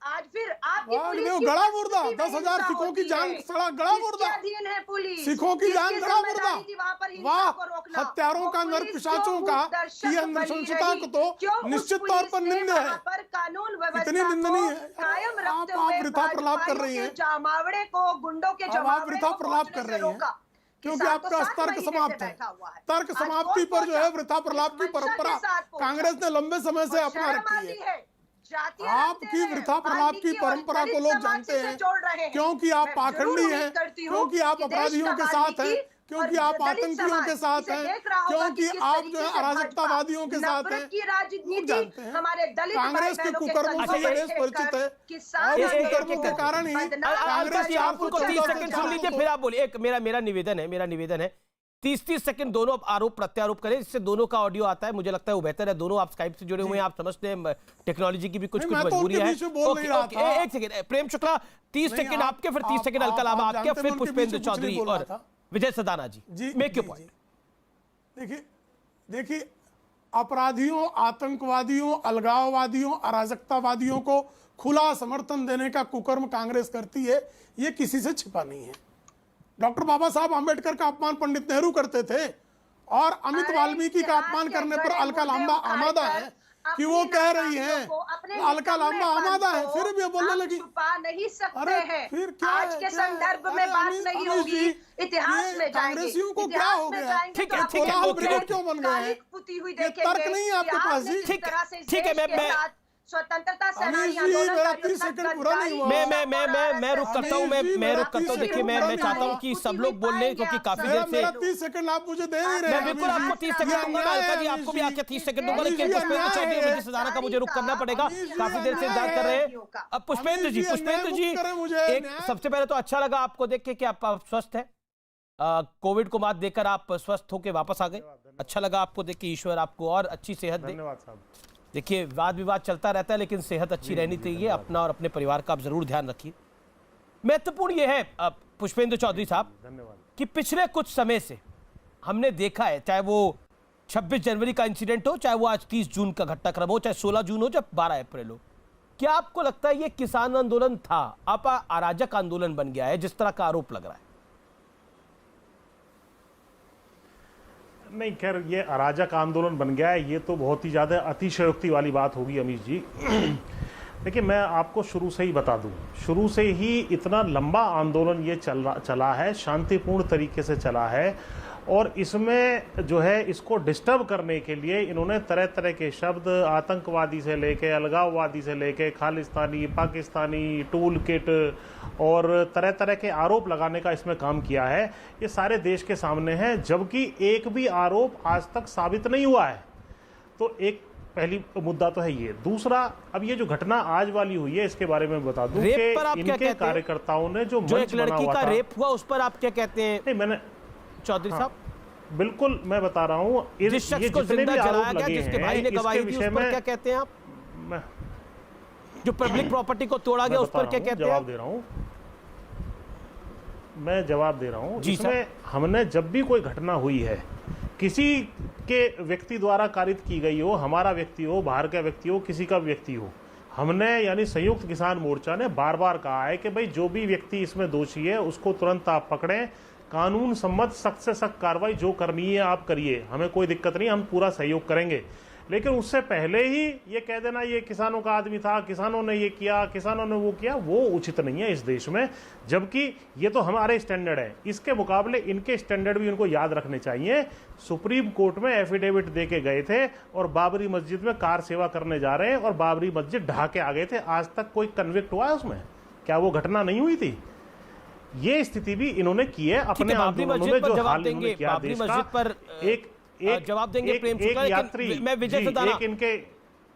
आज फिर आपकी गला मुर्दा, 10,000 सिखों की जान सड़ा गला मुर्दा, सिखों की जान गला मुर्दा। वाह, हत्यारों का, नर पिशाचों का की नृशंसता को तो निश्चित तौर पर निंदा है। इतनी निंदनीय है। आप वृथा प्रलाप कर रही हैं। जामावड़े को, गुंडों के आप वृथा प्रलाप कर रही हैं क्योंकि आपका तर्क समाप्त है। तर्क समाप्ति पर जो है वृथा प्रलाप की परंपरा कांग्रेस ने लंबे समय से अपना रखी है। आपकी वृथा प्रलाप की परंपरा को लोग जानते हैं क्योंकि आप पाखंडी हैं, क्योंकि आप अपराधियों के साथ हैं, क्योंकि आप आतंकियों के साथ हैं, क्योंकि आप जो है अराजकतावादियों के साथ हैं। लोग जानते हैं कांग्रेस के कुकर्मों से ये देश परिचित है और उस कुकर्मों के कारण ही कांग्रेस जी आपको 30 सेकंड सुन लीजिए, फिर आप बोलिए। एक मेरा निवेदन है 30 सेकंड दोनों आरोप प्रत्यारोप करें, इससे दोनों का ऑडियो आता है। मुझे लगता है वो बेहतर है। दोनों आप स्काइप से जुड़े हुए हैं, आप समझते हैं टेक्नोलॉजी की भी कुछ मजबूरी है। एक सेकंड, प्रेम शुक्ला 30 सेकंड आपके, फिर 30 सेकंड अलका लांबा आपके, फिर पुष्पेंद्र चौधरी और Vijay Sadana ji. Make your point. देखिए, अपराधियों, आतंकवादियों, अलगाववादियों, अराजकतावादियों को खुला समर्थन देने का कुकर्म कांग्रेस करती है, ये किसी से छिपा नहीं है। डॉक्टर बाबा साहब आंबेडकर का अपमान पंडित नेहरू करते थे और अमित वाल्मीकि का अपमान करने पर अलका लांबा आमादा है कि वो कह रही हैं। अलका लांबा आमादा है, फिर भी बोलने लगी। नहीं सकते हैं। फिर क्या आज के संदर्भ में बात नहीं होगी, इतिहास में कांग्रेसियों को क्या हो गया? ठीक है, क्यों बन गए हैं? तर्क नहीं है आपके पास जी। ठीक है, मैं स्वतंत्रता सेनानी मैं रुक करता हूँ। मैं रुक करता हूँ। देखिए, मैं चाहता हूँ कि सब लोग बोल लें क्योंकि काफी देर से 30 सेकंड आप मुझे दे नहीं रहे। मैं बिल्कुल आपको 30 सेकंड दूंगा, अलका जी आपको भी आके 30 सेकंड दूंगा, लेकिन पुष्पेंद्र चौधरी विजय सदाना का मुझे रुक करना पड़ेगा। काफी देर से इंतजार कर रहे हैं। अब पुष्पेंद्र जी, एक सबसे पहले तो अच्छा लगा आपको देख के कि आप स्वस्थ है, कोविड को मात देकर आप स्वस्थ होकर वापस आ गए। अच्छा लगा आपको देख के, ईश्वर आपको और अच्छी सेहत दे। धन्यवाद साहब। देखिए, वाद विवाद चलता रहता है, लेकिन सेहत अच्छी रहनी चाहिए। अपना और अपने परिवार का आप जरूर ध्यान रखिए। महत्वपूर्ण यह है पुष्पेंद्र चौधरी साहब, धन्यवाद, कि पिछले कुछ समय से हमने देखा है, चाहे वो 26 जनवरी का इंसिडेंट हो, चाहे वो आज 30 जून का घटनाक्रम हो, चाहे 16 जून हो, चाहे 12 अप्रैल हो, क्या आपको लगता है ये किसान आंदोलन था, आप अराजक आंदोलन बन गया है, जिस तरह का आरोप लग रहा है? नहीं, खैर ये अराजक आंदोलन बन गया है, ये तो बहुत ही ज़्यादा अतिशयोक्ति वाली बात होगी अमीश जी। देखिए, मैं आपको शुरू से ही बता दूं, शुरू से ही इतना लंबा आंदोलन ये चला है, शांतिपूर्ण तरीके से चला है, और इसमें जो है इसको डिस्टर्ब करने के लिए इन्होंने तरह तरह के शब्द, आतंकवादी से लेके अलगाववादी से लेके खालिस्तानी, पाकिस्तानी, टूल किट और तरह तरह के आरोप लगाने का इसमें काम किया है। ये सारे देश के सामने है, जबकि एक भी आरोप आज तक साबित नहीं हुआ है। तो एक पहली मुद्दा तो है ये। दूसरा, अब ये जो घटना आज वाली हुई है इसके बारे में बता दूं कि इनके कार्यकर्ताओं ने जो एक लड़की का रेप हुआ उस पर आप क्या कहते हैं? नहीं, मैंने चौधरी साहब, बिल्कुल मैं बता रहा हूँ, जिस शख्स को जिंदा जलाया गया, जिसके भाई ने गवाही दी, उस पर क्या कहते हैं आप? जो पब्लिक प्रॉपर्टी को तोड़ा गया उस पर क्या कहते हैं? जवाब दे रहा हूँ, मैं जवाब दे रहा हूँ। इसमें हमने जब भी कोई घटना हुई है, किसी के व्यक्ति द्वारा कारित की गई हो, हमारा व्यक्ति हो, बाहर का व्यक्ति हो, किसी का व्यक्ति हो, हमने यानी संयुक्त किसान मोर्चा ने बार बार कहा है कि भाई जो भी व्यक्ति इसमें दोषी है उसको तुरंत आप पकड़ें, कानून सम्मत सख्त से सख्त कार्रवाई जो करनी है आप करिए, हमें कोई दिक्कत नहीं, हम पूरा सहयोग करेंगे। लेकिन उससे पहले ही ये कह देना ये किसानों का आदमी था, किसानों ने ये किया, किसानों ने वो किया, वो उचित नहीं है इस देश में। जबकि ये तो हमारे स्टैंडर्ड है, इसके मुकाबले इनके स्टैंडर्ड भी उनको याद रखने चाहिए। सुप्रीम कोर्ट में एफिडेविट दे के गए थे और बाबरी मस्जिद में कार सेवा करने जा रहे हैं और बाबरी मस्जिद ढहा के आ गए थे। आज तक कोई कन्विक्ट हुआ है उसमें? क्या वो घटना नहीं हुई थी? ये स्थिति भी इन्होंने की है अपने आंदोलनों में, जो हाल इन्होंने किया देश का। एक जवाब देंगे प्रेम शुक्ला, लेकिन मैं विजय सदाना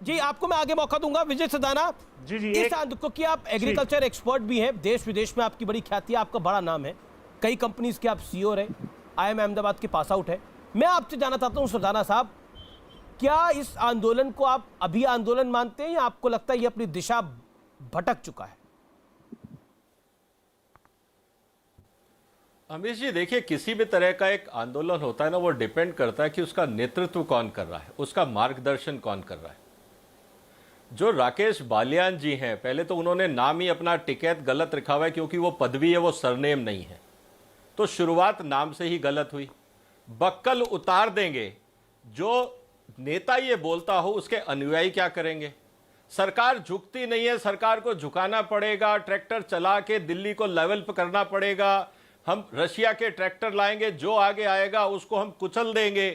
जी आपको मैं आगे मौका दूंगा। विजय सदाना जी इस क्योंकि आप एग्रीकल्चर एक्सपर्ट भी हैं, देश विदेश में आपकी बड़ी ख्याति है, आपका बड़ा नाम है, कई कंपनीज के आप सीईओ रहे, IIM अहमदाबाद के पास आउट है। मैं आपसे जानना चाहता हूं सदाना साहब, क्या इस आंदोलन को आप अभी आंदोलन मानते हैं या आपको लगता है ये अपनी दिशा भटक चुका है? अमीश जी, देखिए, किसी भी तरह का एक आंदोलन होता है ना, वो डिपेंड करता है कि उसका नेतृत्व कौन कर रहा है, उसका मार्गदर्शन कौन कर रहा है। जो राकेश बालियान जी हैं, पहले तो उन्होंने नाम ही अपना टिकैत गलत रखा हुआ है, क्योंकि वो पदवी है, वो सरनेम नहीं है, तो शुरुआत नाम से ही गलत हुई। बक्कल उतार देंगे, जो नेता ये बोलता हो उसके अनुयायी क्या करेंगे? सरकार झुकती नहीं है, सरकार को झुकाना पड़ेगा, ट्रैक्टर चला के दिल्ली को लेवल पर करना पड़ेगा, हम रशिया के ट्रैक्टर लाएंगे, जो आगे आएगा उसको हम कुचल देंगे।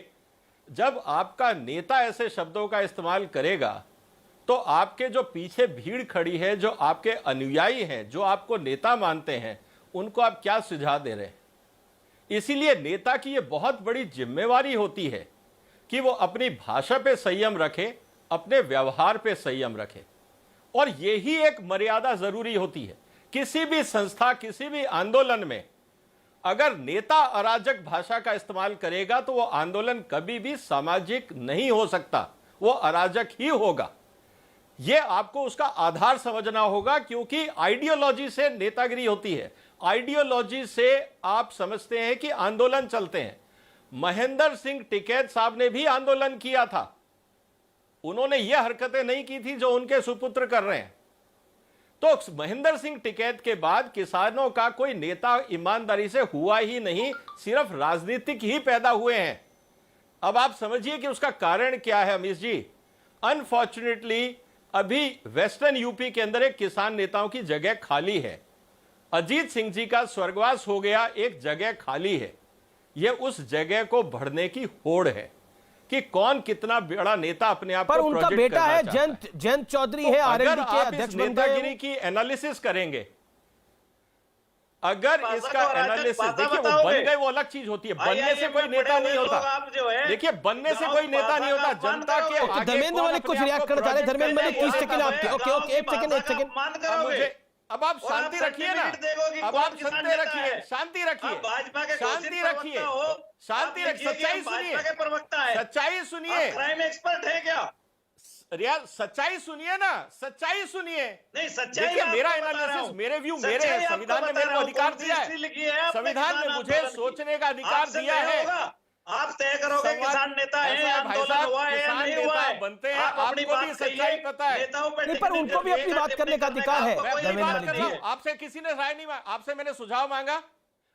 जब आपका नेता ऐसे शब्दों का इस्तेमाल करेगा तो आपके जो पीछे भीड़ खड़ी है, जो आपके अनुयायी हैं, जो आपको नेता मानते हैं, उनको आप क्या सुझाव दे रहे हैं? इसीलिए नेता की ये बहुत बड़ी जिम्मेवारी होती है कि वो अपनी भाषा पे संयम रखे, अपने व्यवहार पे संयम रखे, और यही एक मर्यादा जरूरी होती है। किसी भी संस्था, किसी भी आंदोलन में अगर नेता अराजक भाषा का इस्तेमाल करेगा तो वो आंदोलन कभी भी सामाजिक नहीं हो सकता, वो अराजक ही होगा। ये आपको उसका आधार समझना होगा, क्योंकि आइडियोलॉजी से नेतागिरी होती है, आइडियोलॉजी से आप समझते हैं कि आंदोलन चलते हैं। महेंद्र सिंह टिकैत साहब ने भी आंदोलन किया था, उन्होंने ये हरकतें नहीं की थी जो उनके सुपुत्र कर रहे हैं। तो महेंद्र सिंह टिकैत के बाद किसानों का कोई नेता ईमानदारी से हुआ ही नहीं, सिर्फ राजनीतिक ही पैदा हुए हैं। अब आप समझिए कि उसका कारण क्या है अमीश जी। अनफॉर्चुनेटली अभी वेस्टर्न यूपी के अंदर एक किसान नेताओं की जगह खाली है। अजीत सिंह जी का स्वर्गवास हो गया, एक जगह खाली है। यह उस जगह को भरने की होड़ है कि कौन कितना बड़ा नेता अपने आप पर को उनका बेटा है जयंत चौधरी है, आरएलडी के अध्यक्ष बन गए। नेतागिरी की एनालिसिस करेंगे, अगर इसका एनालिसिस देखिए, वो बन गए वो अलग चीज होती है, बनने से कोई नेता नहीं होता। देखिए, बनने से कोई नेता नहीं होता, जनता के आगे। धर्मेंद्र मलिक कुछ रिएक्ट करना चाह रहे हैं। धर्मेंद्र मलिक 30 सेकंड आपके। ओके, एक सेकंड। अब आप शांति रखिए ना, अब आप शांति रखिए, शांति रखिए, शांति रखिए, शांति रखिए, सच्चाई सुनिए, सच्चाई सुनिए। क्राइम एक्सपर्ट है क्या? यार सच्चाई सुनिए ना, सच्चाई सुनिए। नहीं, सच्चाई देखिए, मेरा एनालिसिस, मेरे व्यू मेरे हैं, संविधान ने मेरे को अधिकार दिया है, संविधान ने मुझे सोचने का अधिकार दिया है। आप तय करोगे किसान नेता है, आंदोलन हुआ है या नहीं हुआ है, बनते हैं, आपको भी सच्चाई पता है। पर उनको भी अपनी बात करने का अधिकार है। आपसे किसी ने राय नहीं मांगा, आपसे मैंने सुझाव मांगा,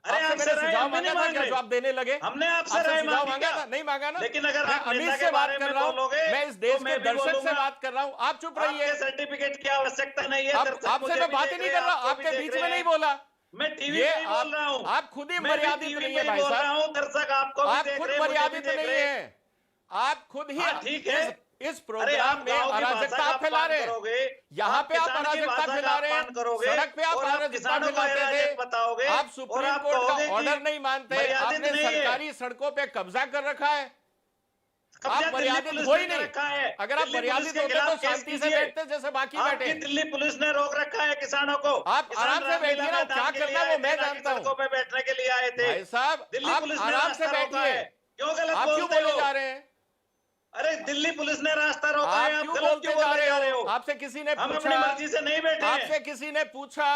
अरे आपसे आपसे मैंने राय सुझाव हम भी मांगा नहीं था, मांग क्या रहे। जवाब देने लगे? हमने आपसे आपसे राय सुझाव मांगी मांगा क्या? था? नहीं मांगा ना। लेकिन अगर मैं आप अमित नेता से के बात बारे कर में रहा हूँ, बोलोगे मैं इस देश तो के मैं भी दर्शक से बोलूंगा। बात कर रहा हूँ, आप चुप रहिए। आपके सर्टिफिकेट की आवश्यकता नहीं है। दर्शक आपसे मुझे मैं भी बात ही देख नहीं रहे कर हैं, रहा, आपको भी आपके देख बीच रहे में नहीं हैं। बोला। मैं टीवी ये पे ही बोल रहा हूँ। आप खुद ही मैं भी मर्यादित टीवी नहीं पे है ही भाई बोल रहा साहब। हूँ। दर्शक आपको भी आप देख खुद रहे हैं, मुझे भी मर्यादित देख नहीं रहे हैं। है। आप खुद ही हाँ, ठीक है। इस अरे प्रोग्राम आप में गाँव की भाषा अराजकता का आप फैला अपमान रहे हैं। करोगे, यहाँ पे आप किसान की अराजकता भाषा का फैला रहे अपमान हैं, करोगे सड़क पे आप और आप अराजकता किसानों को फैलाते अराजक थे। बताओगे आप और सुप्रीम आप कोर्ट कहोगे का कि ऑर्डर नहीं मानते, मर्यादित आपने नहीं है। सरकारी सड़कों पे कब्जा कर रखा है। कब्जा आप दिल्ली मर्यादित पुलिस हो ने ही कर नहीं। रखा है। अगर आप दिल्ली पुलिस मर्यादित के होते खिलाफ तो केस शांति से कीजिए। बैठते जैसे बाकी आपकी बैठे। दिल्ली पुलिस ने रोक रखा है किसानों को। आप किसान आराम से रामलीला बैठिए ना, मैदान क्या के करना लिए है वो आए थे, मैं ना कि जानता हूँ। सड़कों पे बैठने के लिए आए थे। भाई साहब, दिल्ली आप पुलिस ने आराम रास्ता से रोका बैठिए। है। क्यों गलत आप क्यों बोलते बोले हो? जा रहे हैं? अरे दिल्ली पुलिस ने रास्ता रोका आप है, आप क्यों गलत बोलते क्यों जा बोलते जा रहे रहे हो? हो? आपसे किसी ने हम पूछा, अपनी मर्जी से नहीं बैठे हैं। आपसे किसी ने पूछा,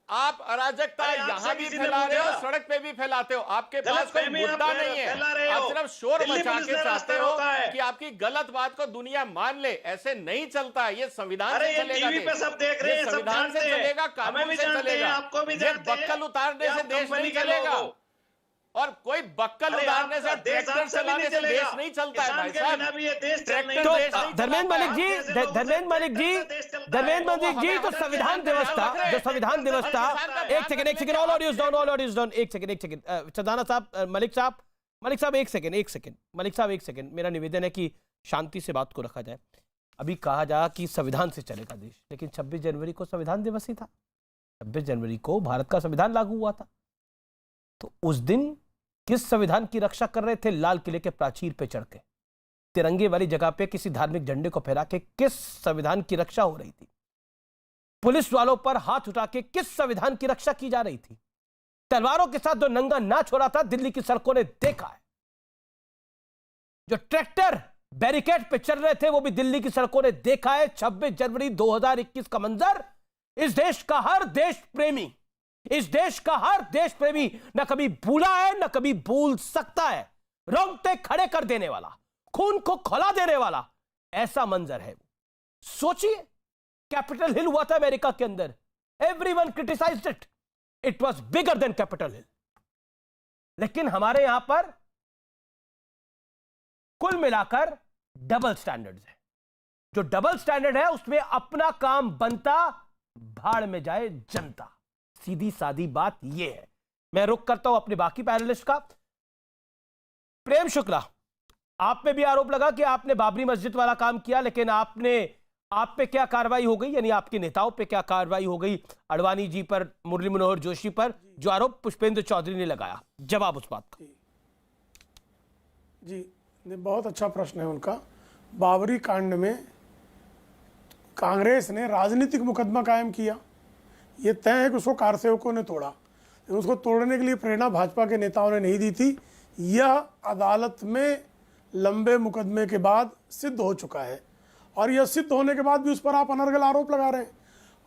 आप अराजकता अरे आपसे यहाँ भी किसी ने फैला रहे हो, पूछा? सड़क पे भी फैलाते हो। आपके पास कोई गलतफहमी आप मुद्दा नहीं फैला है, रहे हो। आप सिर्फ शोर दिल्ली मचा पुलिस के ने चाहते रास्ता हो रोका है। कि आपकी गलत बात को दुनिया मान ले। ऐसे नहीं चलता, ये संविधान अरे से ये चलेगा टीवी देश। पे सब देख रहे ये हैं, सब संविधान से जानते हैं। चलेगा, हमें कानून भी से जानते हैं, चलेगा। आपको भी ये जानते हैं बक्कल उतारने कि से आप देश कंपनी नहीं के चलेगा। लोग हो। और कोई बक्कल अरे उतारने से, आपका देश ट्रैक्टर आपसे भी चलाने नहीं से देश चलेगा। नहीं चलता है किसान भाई के साहब। बिना भी ये देश चल नहीं ट्रैक्टर तो देश नहीं धर्मेंद्र चलाता है। मलिक जी, धर्मेंद्र मलिक जी, धर्मेंद्र मलिक जी, तो संविधान दिवस था, जो संविधान दिवस था। एक second, all audios down, all audios down. एक सेकंड, चंदाना साहब, मलिक साहब एक सेकंड, मलिक साहब एक सेकंड। मेरा निवेदन है कि शांति से बात को रखा जाए। अभी कहा जा कि संविधान से चलेगा देश, लेकिन 26 जनवरी को संविधान दिवस ही था। 26 जनवरी को भारत का संविधान लागू हुआ था। तो उस दिन किस संविधान की रक्षा कर रहे थे? लाल किले के प्राचीर पे चढ़ के, तिरंगे वाली जगह पे किसी धार्मिक झंडे को फहरा के किस संविधान की रक्षा हो रही थी? पुलिस वालों पर हाथ उठा के किस संविधान की रक्षा की जा रही थी? तलवारों के साथ जो नंगा नाच हो रहा था, दिल्ली की सड़कों ने देखा है। जो ट्रैक्टर बैरिकेड पे चल रहे थे, वो भी दिल्ली की सड़कों ने देखा है। 26 जनवरी 2021 का मंजर इस देश का हर देश प्रेमी, इस देश का हर देश प्रेमी न कभी भूला है, न कभी भूल सकता है। रोंगटे खड़े कर देने वाला, खून को खौला देने वाला ऐसा मंजर है वो। सोचिए, कैपिटल हिल हुआ था अमेरिका के अंदर, everyone criticised it, it was bigger than Capitol Hill. लेकिन हमारे यहां पर कुल मिलाकर डबल स्टैंडर्ड्स है। जो डबल स्टैंडर्ड है उसमें अपना काम बनता, भाड़ में जाए जनता। सीधी सादी बात यह है। मैं रुक करता हूं अपने बाकी पैनलिस्ट का। प्रेम शुक्ला, आप पे भी आरोप लगा कि आपने बाबरी मस्जिद वाला काम किया, लेकिन आप पे क्या कार्रवाई हो गई? यानी आपके नेताओं पे क्या कार्रवाई हो गई? अडवाणी जी पर, मुरली मनोहर जोशी पर जो आरोप पुष्पेंद्र चौधरी ने लगाया, जवाब उस बात का। जी, बहुत अच्छा प्रश्न है उनका। बाबरी कांड में कांग्रेस ने राजनीतिक मुकदमा कायम किया। ये तय है कि उसको कारसेवकों ने तोड़ा, लेकिन उसको तोड़ने के लिए प्रेरणा भाजपा के नेताओं ने नहीं दी थी। यह अदालत में लंबे मुकदमे के बाद सिद्ध हो चुका है, और यह सिद्ध होने के बाद भी उस पर आप अनर्गल आरोप लगा रहे हैं।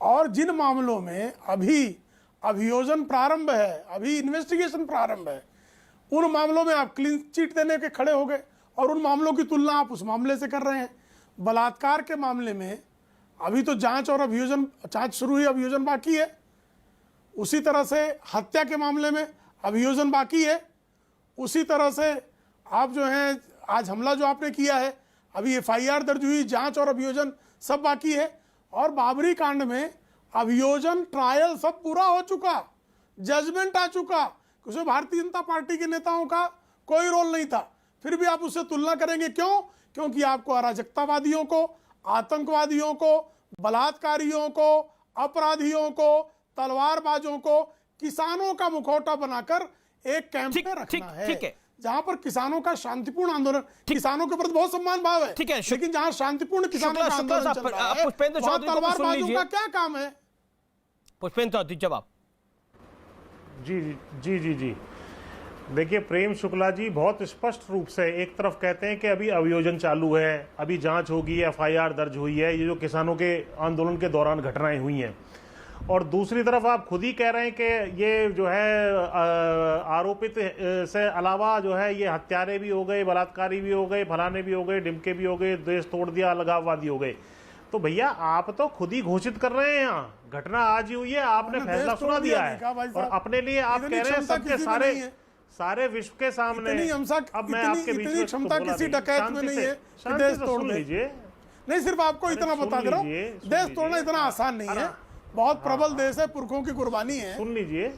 और जिन मामलों में अभी अभियोजन प्रारंभ है, अभी इन्वेस्टिगेशन प्रारंभ है, उन मामलों में आप क्लीन चिट देने के खड़े हो गए, और उन मामलों की तुलना आप उस मामले से कर रहे हैं। बलात्कार के मामले में अभी तो जांच और अभियोजन, जांच शुरू हुई, अभियोजन बाकी है। उसी तरह से हत्या के मामले में अभियोजन बाकी है। उसी तरह से आप जो हैं, आज हमला जो आपने किया है, अभी FIR दर्ज हुई, जांच और अभियोजन सब बाकी है। और बाबरी कांड में अभियोजन, ट्रायल सब पूरा हो चुका, जजमेंट आ चुका, उसमें भारतीय जनता पार्टी के नेताओं का कोई रोल नहीं था। फिर भी आप उससे तुलना करेंगे, क्यों? क्योंकि आपको अराजकतावादियों को, आतंकवादियों को, बलात्कारियों को, अपराधियों को, तलवारबाजों को किसानों का मुखौटा बनाकर एक कैंप में रखना है, जहां पर किसानों का शांतिपूर्ण आंदोलन, किसानों के प्रति बहुत सम्मान भाव है, ठीक है, लेकिन जहां शांतिपूर्ण किसानों का आंदोलन चल रहा है, वहां तलवारबाजों का क्या काम है? पुष्पेंद्र चौधरी, जवाब। जी जी जी जी, देखिए प्रेम शुक्ला जी बहुत स्पष्ट रूप से एक तरफ कहते हैं कि अभी अभियोजन चालू है, अभी जांच होगी, FIR दर्ज हुई है, ये जो किसानों के आंदोलन के दौरान घटनाएं हुई हैं, और दूसरी तरफ आप खुद ही कह रहे हैं कि ये जो है आरोपित से अलावा जो है ये हत्यारे भी हो गए, बलात्कारी भी हो गए, फलाने भी हो गए, डिमके भी हो गए, देश तोड़ दिया, अलगाववादी हो गए। तो भैया आप तो खुद ही घोषित कर रहे हैं, यहाँ घटना आज ही हुई है, आपने फैसला सुना दिया है और अपने लिए आप कह रहे हैं सबके सारे विश्व के सामने। अब मैं आपके बीच में क्षमता किसी डकैत में नहीं है कि देश तोड़ लीजिए। नहीं, सिर्फ आपको इतना बता दे रहा हूँ, देश तोड़ना इतना आसान नहीं है, बहुत प्रबल देश है, पुरखों की कुर्बानी है। सुन लीजिए।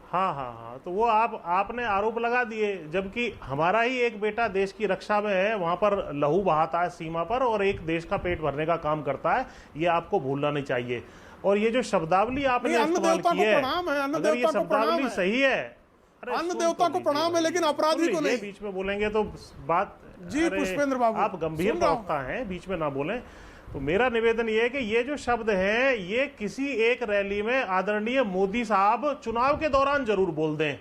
हाँ, तो वो आपने आरोप लगा दिए, जबकि हमारा ही एक बेटा देश की रक्षा में है, वहां पर लहू बहाता है सीमा पर और एक देश का पेट भरने का काम करता है, ये आपको भूलना नहीं चाहिए। और ये जो शब्दावली आपने इस्तेमाल की है, अगर ये शब्दावली सही है, अन्न देवता को प्रणाम है, लेकिन अपराधी को नहीं। बीच में बोलेंगे तो बात जी पुष्पेंद्र बाबू, आप गंभीर प्रवक्ता हैं, बीच में ना बोलें। तो मेरा निवेदन ये है कि ये जो शब्द है ये किसी एक रैली में आदरणीय मोदी साहब चुनाव के दौरान जरूर बोल दें,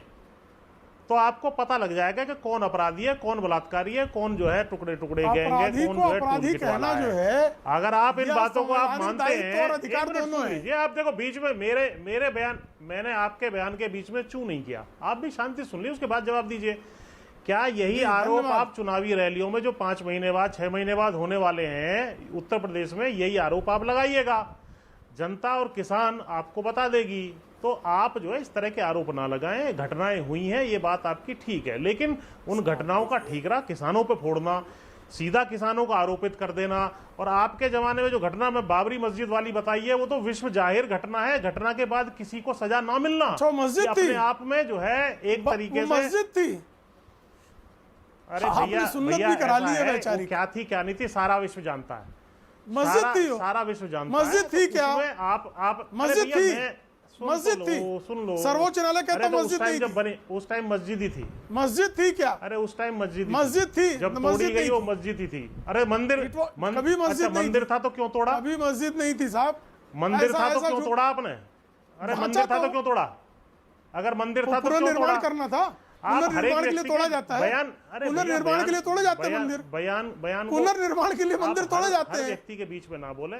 तो आपको पता लग जाएगा कि कौन अपराधी है, कौन बलात्कारी है, कौन जो है टुकड़े टुकड़े गैंग है, कौन जो है अपराधी कहना जो है। अगर आप इन बातों को आप मानते हैं, ये आप देखो बीच में मेरे बयान, मैंने आपके बयान के बीच में चू नहीं किया, आप भी शांति सुन ली, उसके बाद जवाब दीजिए। क्या यही आरोप आप चुनावी रैलियों में जो 5 महीने बाद 6 महीने बाद होने वाले हैं उत्तर प्रदेश में, यही आरोप आप लगाइएगा, जनता और किसान आपको बता देगी। तो आप जो है इस तरह के आरोप ना लगाएं, घटनाएं हुई हैं ये बात आपकी ठीक है, लेकिन उन घटनाओं का ठीकरा किसानों पे फोड़ना, सीधा किसानों को आरोपित कर देना, और आपके जमाने में जो घटना में बाबरी मस्जिद वाली बताई है वो तो विश्व जाहिर घटना है, घटना के बाद किसी को सजा ना मिलना मस्जिद अपने आप में जो है एक तरीके से मस्जिद थी। अरे भैया क्या थी क्या नहीं थी सारा विश्व जानता है, मस्जिद थी, सारा विश्व जानता है। मस्जिद थी क्या? आप मस्जिद थी, मस्जिद थी, सुन लो, सर्वोच्च न्यायालय कहता मस्जिद नहीं जब बनी उस टाइम मस्जिद ही थी। मस्जिद थी क्या? अरे उस टाइम मस्जिद थी, जब तोड़ी गई वो मस्जिद ही थी। अरे मंदिर था तो क्यों तोड़ा? अभी मस्जिद नहीं थी साहब, मंदिर था तो क्यों तोड़ा आपने? अरे मंदिर था तो क्यों तोड़ा? अगर मंदिर था तो क्यों तोड़ा? करना था, पुनर्निर्माण के लिए तोड़ा जाता है, पुनर्निर्माण के लिए तोड़े जाते हैं मंदिर, बयान पुनर्निर्माण के लिए मंदिर तोड़े जाते हैं। व्यक्ति के बीच में ना बोले,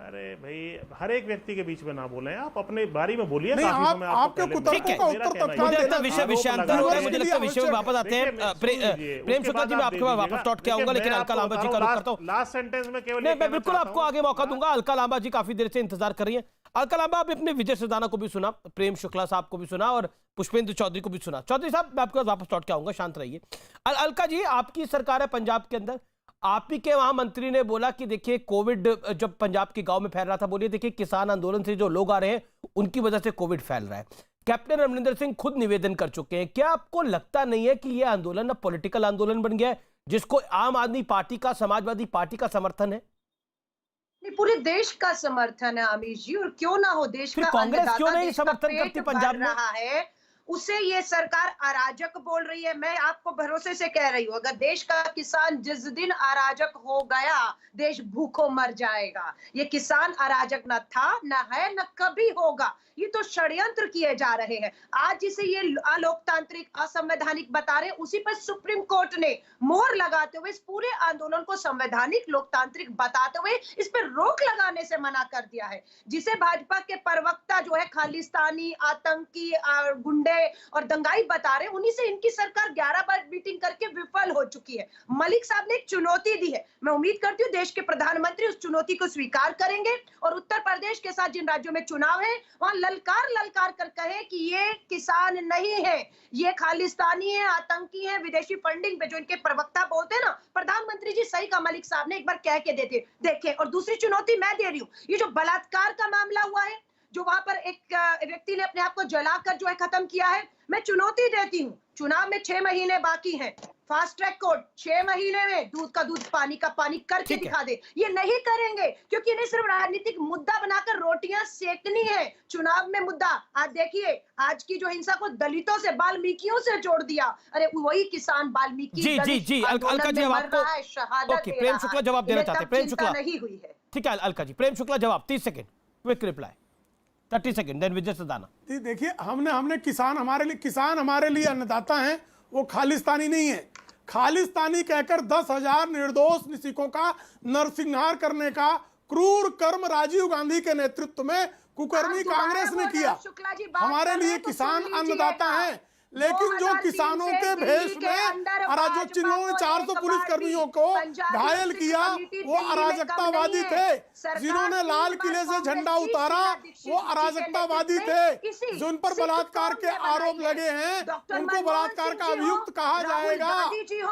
अरे भाई हर एक व्यक्ति के बीच में ना बोले, आप अपने बारी में बोलिए। आपके कुतर्कों का उत्तर तत्काल देना। विषयांतर हो रहा है, मुझे लगता है विषय में वापस आते हैं। प्रेम शुक्ला जी मैं आपके पास वापस लौट के आऊंगा, लेकिन अलका लांबा जी का रुख करता हूं। लास्ट सेंटेंस में केवल नहीं, मैं बिल्कुल आपको आगे मौका दूंगा। अलका लांबा जी काफी देर से इंतजार कर रही है। अलका लांबा, आप अपने विजय सिरदाना को भी सुना, प्रेम शुक्ला साहब को भी सुना और पुष्पेंद्र चौधरी को भी सुना। चौधरी साहब मैं आपके पास वापस लौट के आऊंगा, शांत रहिए। अलका जी, आपकी सरकार है पंजाब के अंदर, आप ही के वहां मंत्री ने बोला कि देखिए कोविड जब पंजाब के गांव में फैल रहा था, बोलिए देखिए किसान आंदोलन से जो लोग आ रहे हैं उनकी वजह से कोविड फैल रहा है। कैप्टन अमरिंदर सिंह खुद निवेदन कर चुके हैं। क्या आपको लगता नहीं है कि यह आंदोलन अब पॉलिटिकल आंदोलन बन गया है जिसको आम आदमी पार्टी का, समाजवादी पार्टी का समर्थन है? नहीं, पूरे देश का समर्थन है अमीश जी, और क्यों ना हो, देश का कांग्रेस क्यों नहीं समर्थन करती पंजाब में? रहा है उसे ये सरकार अराजक बोल रही है। मैं आपको भरोसे से कह रही हूँ, अगर देश का किसान जिस दिन अराजक हो गया, देश भूखों मर जाएगा। ये किसान अराजक न था, न है, न कभी होगा। ये तो षड्यंत्र किए जा रहे हैं। आज जिसे ये अलोकतांत्रिक, असंवैधानिक बता रहे, उसी पर सुप्रीम कोर्ट ने मोहर लगाते हुए इस पूरे आंदोलन को संवैधानिक, लोकतांत्रिक बताते हुए इस पर रोक लगाने से मना कर दिया है। जिसे भाजपा के प्रवक्ता जो है खालिस्तानी, आतंकी, गुंडे और दंगाई बता रहे, उन्हीं से इनकी सरकार 11 बार मीटिंग करके विफल हो चुकी है। मलिक साहब ने एक चुनौती दी है, मैं उम्मीद करती हूँ देश के प्रधानमंत्री उस चुनौती को स्वीकार करेंगे और उत्तर प्रदेश के साथ जिन राज्यों में चुनाव है वहां ललकार कर कहे कि ये किसान नहीं है, ये खालिस्तानी है, आतंकी है, विदेशी फंडिंग पे जो इनके प्रवक्ता बोलते हैं ना, प्रधानमंत्री जी सही का मलिक साहब ने एक बार कह के देते देखें। और दूसरी चुनौती मैं दे रही हूँ, ये जो बलात्कार का मामला हुआ है, जो वहां पर एक व्यक्ति ने अपने आप को जलाकर जो है खत्म किया है, मैं चुनौती देती हूँ, चुनाव में 6 महीने बाकी हैं, फास्ट ट्रैक कोर्ट 6 महीने में दूध का दूध, पानी का पानी करके दिखा दे। ये नहीं करेंगे क्योंकि इन्हें सिर्फ राजनीतिक मुद्दा बनाकर रोटियां सेकनी है। चुनाव में मुद्दा आज देखिए, आज की जो हिंसा को दलितों से, वाल्मीकियों से जोड़ दिया। अरे वही किसान वाल्मीकि जी अलका जी, आपको प्रेम शुक्ला जवाब देना चाहते हैं। प्रेम शुक्ला नहीं हुई है, ठीक है अलका जी, प्रेम शुक्ला जवाब 30 second, quick reply 30 second, then Vijay Sirdana. देखिए हमने किसान हमारे लिए अन्नदाता हैं, वो खालिस्तानी नहीं है। खालिस्तानी कहकर 10,000 निर्दोष निसिकों का नरसंहार करने का क्रूर कर्म राजीव गांधी के नेतृत्व में कुकर्मी कांग्रेस ने किया। हमारे लिए किसान अन्नदाता हैं, लेकिन जो किसानों के भेष में जो जिन्होंने 400 पुलिस कर्मियों को घायल किया वो अराजकतावादी थे, जिन्होंने लाल किले से झंडा उतारा वो अराजकतावादी थे, जिन पर बलात्कार के आरोप लगे हैं उनको बलात्कार का अभियुक्त कहा जाएगा।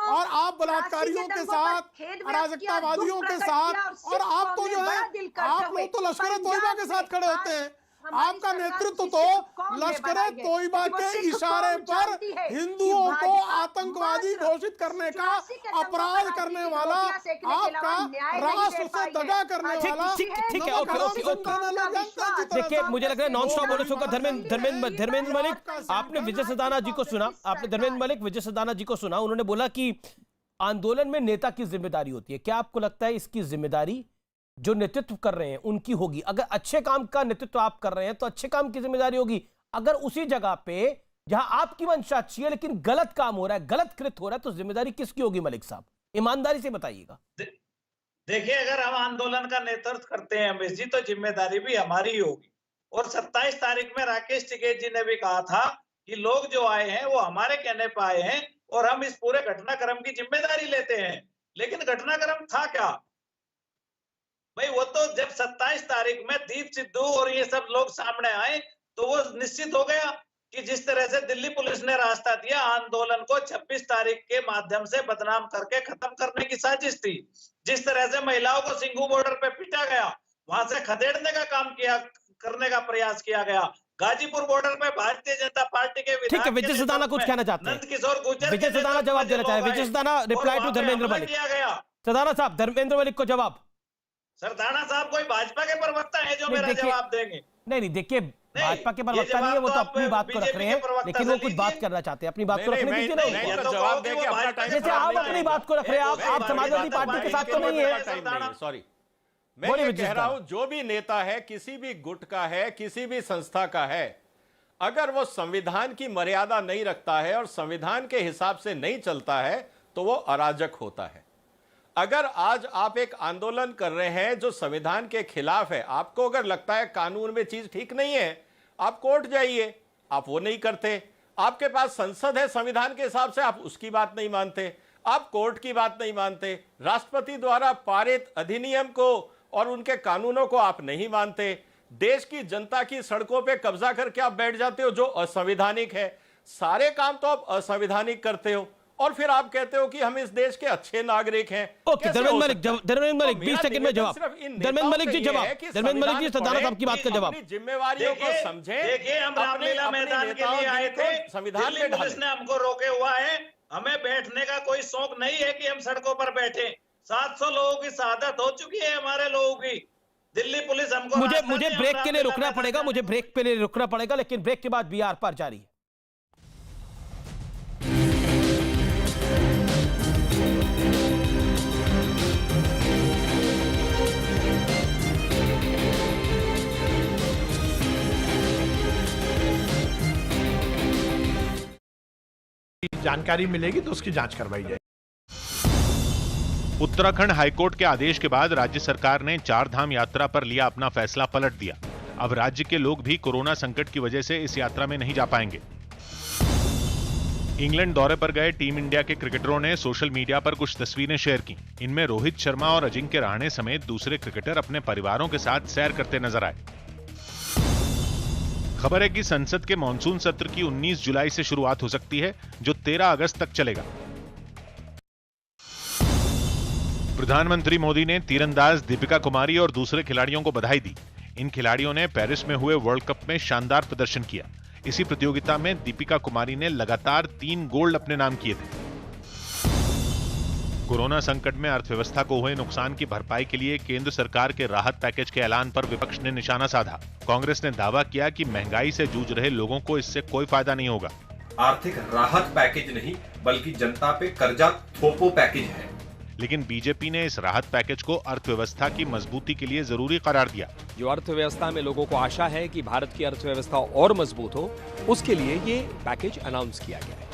और आप बलात्कारियों के साथ, अराजकतावादियों के साथ, और आप तो जो है आप लोग तो लश्कर तोयबा के साथ खड़े होते हैं। आपका नेतृत्व तो लश्कर तोयबा के इशारे पर हिंदुओं को आतंकवादी घोषित करने का अपराध करने वाला, आपका राष्ट्र से दगा करने वाला। ठीक है, ओके। देखिए, मुझे लग रहा है नॉन स्टॉप बोलो शो का धर्मेंद्र मलिक, आपने विजय सदाना जी को सुना, आपने धर्मेंद्र मलिक विजय सदाना जी को सुना, उन्होंने बोला कि आंदोलन में नेता की जिम्मेदारी होती है। क्या आपको लगता है इसकी जिम्मेदारी जो नेतृत्व कर रहे हैं उनकी होगी? अगर अच्छे काम का नेतृत्व आप कर रहे हैं तो अच्छे काम की जिम्मेदारी होगी। अगर उसी जगह पे जहां आपकी मंशा अच्छी है लेकिन गलत काम हो रहा है, गलत कृत्य हो रहा है, तो जिम्मेदारी किसकी होगी मलिक साहब? ईमानदारी से बताइएगा। देखिए, अगर हम आंदोलन का नेतृत्व करते हैं अमेश जी, तो जिम्मेदारी भी हमारी ही होगी। और 27 तारीख में राकेश टिकैत जी ने भी कहा था कि लोग जो आए हैं वो हमारे कहने पर आए हैं और हम इस पूरे घटनाक्रम की जिम्मेदारी लेते हैं। लेकिन घटनाक्रम था क्या भाई? वो तो जब 27 तारीख में दीप सिद्धू और ये सब लोग सामने आए तो वो निश्चित हो गया कि जिस तरह से दिल्ली पुलिस ने रास्ता दिया, आंदोलन को 26 तारीख के माध्यम से बदनाम करके खत्म करने की साजिश थी। जिस तरह से महिलाओं को सिंघू बॉर्डर पे पीटा गया, वहां से खदेड़ने का काम करने का प्रयास किया गया। गाजीपुर बॉर्डर पे भारतीय जनता पार्टी के ठीक है, विजय सदाना कुछ कहना चाहते हैं। नंदकिशोर गुर्जर, विजय सदाना जवाब देना चाहे। विजय सदाना रिप्लाई टू धर्मेंद्र मलिक। सदाना साहब, धर्मेंद्र मलिक को जवाब। सरदाना साहब कोई भाजपा के प्रवक्ता है जो मेरा जवाब देंगे? नहीं, देखिए, भाजपा के प्रवक्ता नहीं है, वो तो अपनी बात को रख रहे हैं, लेकिन वो कुछ बात करना चाहते हैं, अपनी बात को रखने दीजिए ना। जवाब देंगे अपना टाइम। जैसे आप अपनी बात को रख रहे हैं, आप समाजवादी पार्टी के साथ तो नहीं है। सॉरी, मैं ये कह रहा हूं, जो भी नेता है, किसी भी गुट का है, किसी भी संस्था का है, अगर वो संविधान की मर्यादा नहीं रखता है और संविधान के हिसाब से नहीं चलता है तो वो अराजक होता है। अगर आज आप एक आंदोलन कर रहे हैं जो संविधान के खिलाफ है, आपको अगर लगता है कानून में चीज ठीक नहीं है, आप कोर्ट जाइए। आप वो नहीं करते। आपके पास संसद है संविधान के हिसाब से, आप उसकी बात नहीं मानते, आप कोर्ट की बात नहीं मानते, राष्ट्रपति द्वारा पारित अधिनियम को और उनके कानूनों को आप नहीं मानते, देश की जनता की सड़कों पे कब्जा करके आप बैठ जाते हो जो असंवैधानिक है। सारे काम तो आप असंवैधानिक करते हो और फिर आप कहते हो कि हम इस देश के अच्छे नागरिक हैं। ओके, धर्मेंद्र मलिक 20 सेकंड में जवाब। धर्मेंद्र मलिक जी जवाब। धर्मेंद्र मलिक जी, सदाना साहब की बात का जवाब। जिम्मेवारियों को समझें। देखिए, हम रामलीला मैदान के लिए आए थे, संविधान में पुलिस ने हमको रोके हुआ है। हमें बैठने का कोई शौक नहीं है कि हम सड़कों पर बैठे। 700 लोगों की शहादत हो चुकी है हमारे लोगों की। दिल्ली पुलिस हमको मुझे ब्रेक के लिए रुकना पड़ेगा, मुझे ब्रेक के लिए रुकना पड़ेगा, लेकिन ब्रेक के बाद बिहार पर जारी है। जानकारी मिलेगी तो उसकी जांच करवाई जाएगी। उत्तराखंड हाईकोर्ट के आदेश के बाद राज्य सरकार ने 4 धाम यात्रा पर लिया अपना फैसला पलट दिया। अब राज्य के लोग भी कोरोना संकट की वजह से इस यात्रा में नहीं जा पाएंगे। इंग्लैंड दौरे पर गए टीम इंडिया के क्रिकेटरों ने सोशल मीडिया पर कुछ तस्वीरें शेयर की। इनमें रोहित शर्मा और अजिंक्य रहाणे समेत दूसरे क्रिकेटर अपने परिवारों के साथ सैर करते नजर आए। खबर है कि संसद के मॉनसून सत्र की 19 जुलाई से शुरुआत हो सकती है, जो 13 अगस्त तक चलेगा। प्रधानमंत्री मोदी ने तीरंदाज दीपिका कुमारी और दूसरे खिलाड़ियों को बधाई दी। इन खिलाड़ियों ने पेरिस में हुए वर्ल्ड कप में शानदार प्रदर्शन किया। इसी प्रतियोगिता में दीपिका कुमारी ने लगातार 3 गोल्ड अपने नाम किए थे। कोरोना संकट में अर्थव्यवस्था को हुए नुकसान की भरपाई के लिए केंद्र सरकार के राहत पैकेज के ऐलान पर विपक्ष ने निशाना साधा। कांग्रेस ने दावा किया कि महंगाई से जूझ रहे लोगों को इससे कोई फायदा नहीं होगा। आर्थिक राहत पैकेज नहीं बल्कि जनता पे कर्जा थोपो पैकेज है। लेकिन बीजेपी ने इस राहत पैकेज को अर्थव्यवस्था की मजबूती के लिए जरूरी करार दिया। जो अर्थव्यवस्था में लोगों को आशा है कि भारत की अर्थव्यवस्था और मजबूत हो, उसके लिए ये पैकेज अनाउंस किया गया है।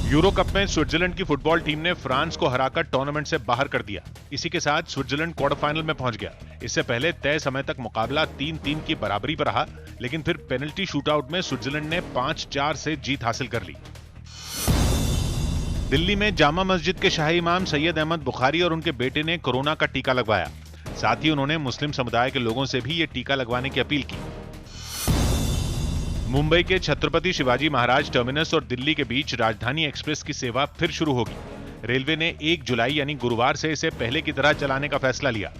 यूरो कप में स्विट्जरलैंड की फुटबॉल टीम ने फ्रांस को हराकर टूर्नामेंट से बाहर कर दिया। इसी के साथ स्विट्जरलैंड क्वार्टर फाइनल में पहुंच गया। इससे पहले तय समय तक मुकाबला 3-3 की बराबरी पर रहा, लेकिन फिर पेनल्टी शूटआउट में स्विट्जरलैंड ने 5-4 से जीत हासिल कर ली। दिल्ली में जामा मस्जिद के शाही इमाम सैयद अहमद बुखारी और उनके बेटे ने कोरोना का टीका लगवाया। साथ ही उन्होंने मुस्लिम समुदाय के लोगों से भी ये टीका लगवाने की अपील की। मुंबई के छत्रपति शिवाजी महाराज टर्मिनस और दिल्ली के बीच राजधानी एक्सप्रेस की सेवा फिर शुरू होगी। रेलवे ने 1 जुलाई यानी गुरुवार से इसे पहले की तरह चलाने का फैसला लिया।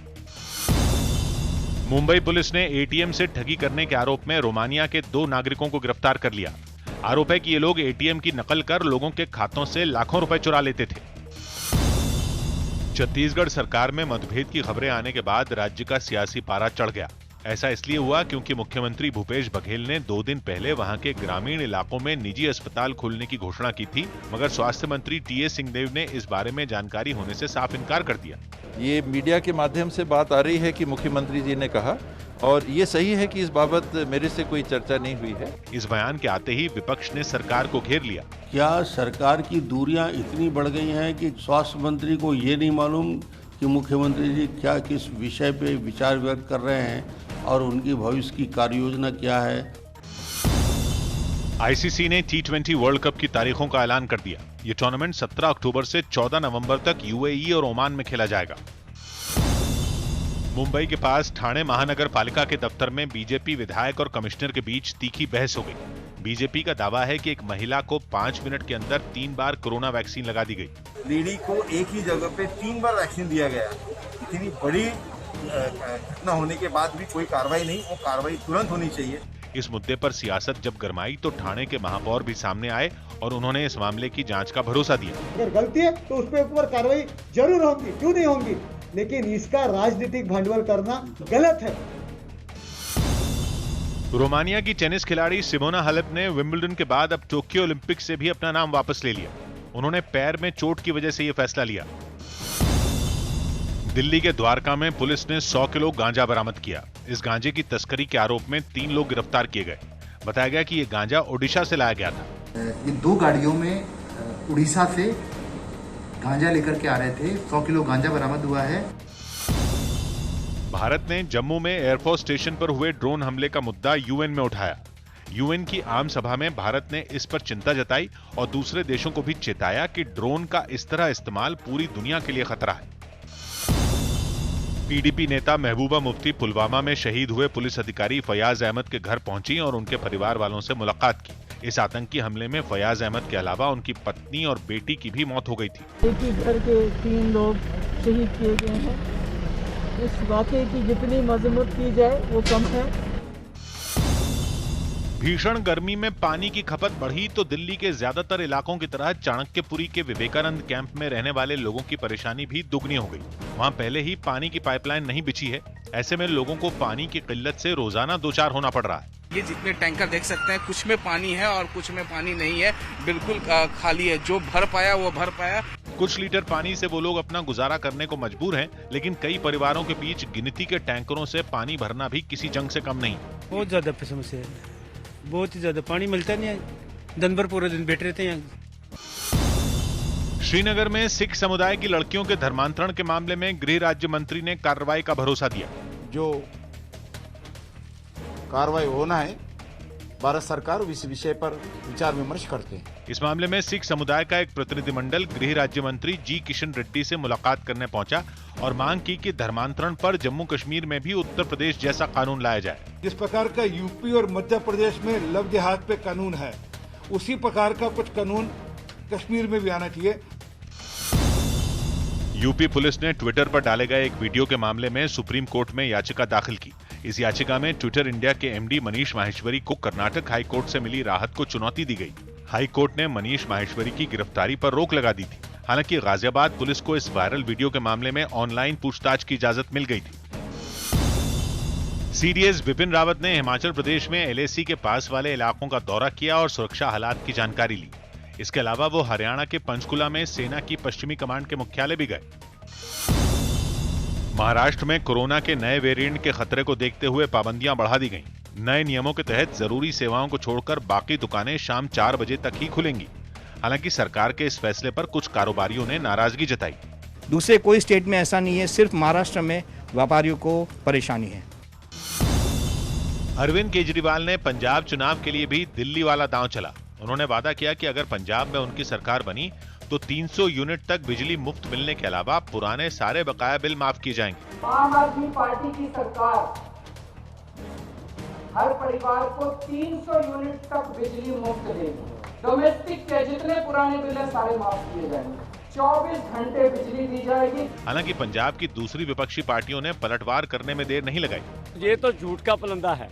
मुंबई पुलिस ने एटीएम से ठगी करने के आरोप में रोमानिया के 2 नागरिकों को गिरफ्तार कर लिया। आरोप है कि ये लोग एटीएम की नकल कर लोगों के खातों से लाखों रुपए चुरा लेते थे। छत्तीसगढ़ सरकार में मतभेद की खबरें आने के बाद राज्य का सियासी पारा चढ़ गया। ऐसा इसलिए हुआ क्योंकि मुख्यमंत्री भूपेश बघेल ने 2 दिन पहले वहां के ग्रामीण इलाकों में निजी अस्पताल खोलने की घोषणा की थी, मगर स्वास्थ्य मंत्री टी.एस. सिंहदेव ने इस बारे में जानकारी होने से साफ इनकार कर दिया। ये मीडिया के माध्यम से बात आ रही है कि मुख्यमंत्री जी ने कहा, और ये सही है कि इस बाबत मेरे से कोई चर्चा नहीं हुई है। इस बयान के आते ही विपक्ष ने सरकार को घेर लिया। क्या सरकार की दूरियां इतनी बढ़ गई हैं कि स्वास्थ्य मंत्री को ये नहीं मालूम कि मुख्यमंत्री जी क्या किस विषय पे विचार व्यक्त कर रहे हैं और उनकी भविष्य की कार्य योजना क्या है। आईसीसी ने T20 वर्ल्ड कप की तारीखों का ऐलान कर दिया। ये टूर्नामेंट 17 अक्टूबर से 14 नवंबर तक यूएई और ओमान में खेला जाएगा। मुंबई के पास ठाणे महानगर पालिका के दफ्तर में बीजेपी विधायक और कमिश्नर के बीच तीखी बहस हो गई। बीजेपी का दावा है कि एक महिला को 5 मिनट के अंदर 3 बार कोरोना वैक्सीन लगा दी गई। लेडी को एक ही जगह पे 3 बार वैक्सीन दिया गया। इतनी बड़ी घटना होने के बाद भी कोई कार्रवाई नहीं, वो कार्रवाई तुरंत होनी चाहिए। इस मुद्दे पर सियासत जब गरमाई तो ठाणे के महापौर भी सामने आए और उन्होंने इस मामले की जांच का भरोसा दिया। अगर गलती है तो उस पर ऊपर कार्रवाई जरूर होगी, क्यों नहीं होगी, लेकिन इसका राजनीतिक भांडवल करना गलत है। रोमानिया की टेनिस खिलाड़ी सिमोना हालेप ने विंबलडन के बाद अब टोक्यो ओलंपिक से भी अपना नाम वापस ले लिया। उन्होंने पैर में चोट की वजह से यह फैसला लिया। दिल्ली के द्वारका में पुलिस ने 100 किलो गांजा बरामद किया। इस गांजे की तस्करी के आरोप में 3 लोग गिरफ्तार किए गए। बताया गया कि यह गांजा ओडिशा से लाया गया था। ये 2 गाड़ियों में उड़ीसा से गांजा लेकर के आ रहे थे। 100 किलो गांजा बरामद हुआ है। भारत ने जम्मू में एयरफोर्स स्टेशन पर हुए ड्रोन हमले का मुद्दा यूएन में उठाया। यूएन की आम सभा में भारत ने इस पर चिंता जताई और दूसरे देशों को भी चेताया कि ड्रोन का इस तरह इस्तेमाल पूरी दुनिया के लिए खतरा है। पीडीपी नेता महबूबा मुफ्ती पुलवामा में शहीद हुए पुलिस अधिकारी फयाज अहमद के घर पहुंची और उनके परिवार वालों से मुलाकात की। इस आतंकी हमले में फयाज अहमद के अलावा उनकी पत्नी और बेटी की भी मौत हो गई थी। एक ही घर के 3 लोग शहीद किए गए हैं। इस वाकये की जितनी मजम्मत की जाए वो कम है। भीषण गर्मी में पानी की खपत बढ़ी तो दिल्ली के ज्यादातर इलाकों की तरह चाणक्यपुरी के विवेकानंद कैंप में रहने वाले लोगों की परेशानी भी दुगनी हो गई। वहां पहले ही पानी की पाइपलाइन नहीं बिछी है। ऐसे में लोगों को पानी की किल्लत से रोजाना 2-4 होना पड़ रहा है। ये जितने टैंकर देख सकते हैं, कुछ में पानी है और कुछ में पानी नहीं है, बिल्कुल खाली है। जो भर पाया वो भर पाया। कुछ लीटर पानी से वो लोग अपना गुजारा करने को मजबूर हैं, लेकिन कई परिवारों के बीच गिनती के टैंकरों से पानी भरना भी किसी जंग से कम नहीं। बहुत ज्यादा समस्या है, बहुत ही ज्यादा पानी मिलता नहीं है। दिन भर पूरे दिन बैठे रहते हैं। श्रीनगर में सिख समुदाय की लड़कियों के धर्मांतरण के मामले में गृह राज्य मंत्री ने कार्रवाई का भरोसा दिया। जो कार्रवाई होना है, भारत सरकार इस विषय पर विचार विमर्श करते हैं। इस मामले में सिख समुदाय का एक प्रतिनिधिमंडल गृह राज्य मंत्री जी किशन रेड्डी से मुलाकात करने पहुंचा और मांग की कि धर्मांतरण पर जम्मू कश्मीर में भी उत्तर प्रदेश जैसा कानून लाया जाए। जिस प्रकार का यूपी और मध्य प्रदेश में लव जिहाद पे कानून है, उसी प्रकार का कुछ कानून कश्मीर में भी आना चाहिए। यूपी पुलिस ने ट्विटर पर डाले गए एक वीडियो के मामले में सुप्रीम कोर्ट में याचिका दाखिल की। इस याचिका में ट्विटर इंडिया के एमडी मनीष माहेश्वरी को कर्नाटक हाई कोर्ट से मिली राहत को चुनौती दी गई। हाई कोर्ट ने मनीष माहेश्वरी की गिरफ्तारी पर रोक लगा दी थी। हालांकि गाजियाबाद पुलिस को इस वायरल वीडियो के मामले में ऑनलाइन पूछताछ की इजाजत मिल गई थी। सीडीएस बिपिन रावत ने हिमाचल प्रदेश में एलएसी के पास वाले इलाकों का दौरा किया और सुरक्षा हालात की जानकारी ली। इसके अलावा वो हरियाणा के पंचकुला में सेना की पश्चिमी कमांड के मुख्यालय भी गए। महाराष्ट्र में कोरोना के नए वेरिएंट के खतरे को देखते हुए पाबंदियां बढ़ा दी गईं। नए नियमों के तहत जरूरी सेवाओं को छोड़कर बाकी दुकानें शाम 4 बजे तक ही खुलेंगी। हालांकि सरकार के इस फैसले पर कुछ कारोबारियों ने नाराजगी जताई। दूसरे कोई स्टेट में ऐसा नहीं है, सिर्फ महाराष्ट्र में व्यापारियों को परेशानी है। अरविंद केजरीवाल ने पंजाब चुनाव के लिए भी दिल्ली वाला दांव चला। उन्होंने वादा किया कि अगर पंजाब में उनकी सरकार बनी तो 300 यूनिट तक बिजली मुफ्त मिलने के अलावा पुराने सारे बकाया बिल माफ किए जाएंगे। आम आदमी पार्टी की सरकार हर परिवार को 300 यूनिट तक बिजली मुफ्त देगी। डोमेस्टिक के जितने पुराने बिल हैं सारे माफ किए जाएंगे। 24 घंटे बिजली दी जाएगी। हालांकि पंजाब की दूसरी विपक्षी पार्टियों ने पलटवार करने में देर नहीं लगाई। ये तो झूठ का पलंदा है,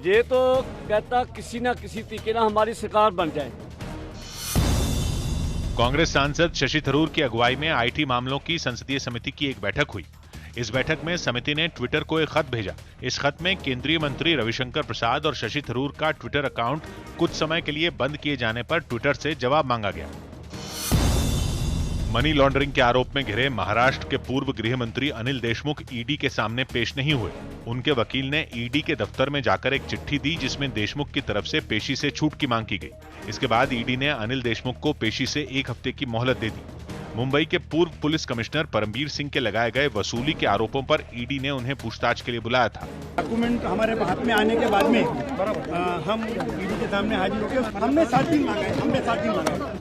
ये तो कहता किसी ना किसी तरीके ना हमारी सरकार बन जाए। कांग्रेस सांसद शशि थरूर की अगुवाई में आईटी मामलों की संसदीय समिति की एक बैठक हुई। इस बैठक में समिति ने ट्विटर को एक खत भेजा। इस खत में केंद्रीय मंत्री रविशंकर प्रसाद और शशि थरूर का ट्विटर अकाउंट कुछ समय के लिए बंद किए जाने पर ट्विटर से जवाब मांगा गया। मनी लॉन्ड्रिंग के आरोप में घिरे महाराष्ट्र के पूर्व गृह मंत्री अनिल देशमुख ईडी के सामने पेश नहीं हुए। उनके वकील ने ईडी के दफ्तर में जाकर एक चिट्ठी दी जिसमें देशमुख की तरफ से पेशी से छूट की मांग की गई। इसके बाद ईडी ने अनिल देशमुख को पेशी से 1 हफ्ते की मोहलत दे दी। मुंबई के पूर्व पुलिस कमिश्नर परमबीर सिंह के लगाए गए वसूली के आरोपों पर ईडी ने उन्हें पूछताछ के लिए बुलाया था। डॉक्यूमेंट हमारे हाथ में आने के बाद में हम ईडी के सामने हाजिर होकर हमने 7 दिन मांगा।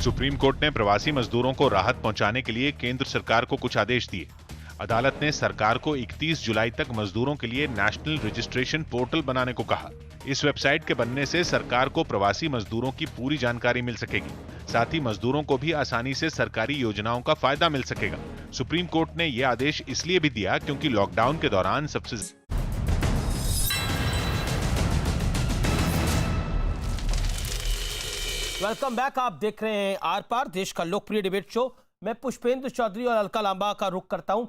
सुप्रीम कोर्ट ने प्रवासी मजदूरों को राहत पहुंचाने के लिए केंद्र सरकार को कुछ आदेश दिए। अदालत ने सरकार को 31 जुलाई तक मजदूरों के लिए नेशनल रजिस्ट्रेशन पोर्टल बनाने को कहा। इस वेबसाइट के बनने से सरकार को प्रवासी मजदूरों की पूरी जानकारी मिल सकेगी। साथ ही मजदूरों को भी आसानी से सरकारी योजनाओं का फायदा मिल सकेगा। सुप्रीम कोर्ट ने यह आदेश इसलिए भी दिया क्योंकि लॉकडाउन के दौरान सबसे वेलकम बैक। आप देख रहे हैं आर पार, देश का लोकप्रिय डिबेट शो। मैं पुष्पेंद्र चौधरी और अलका लांबा का रुख करता हूं।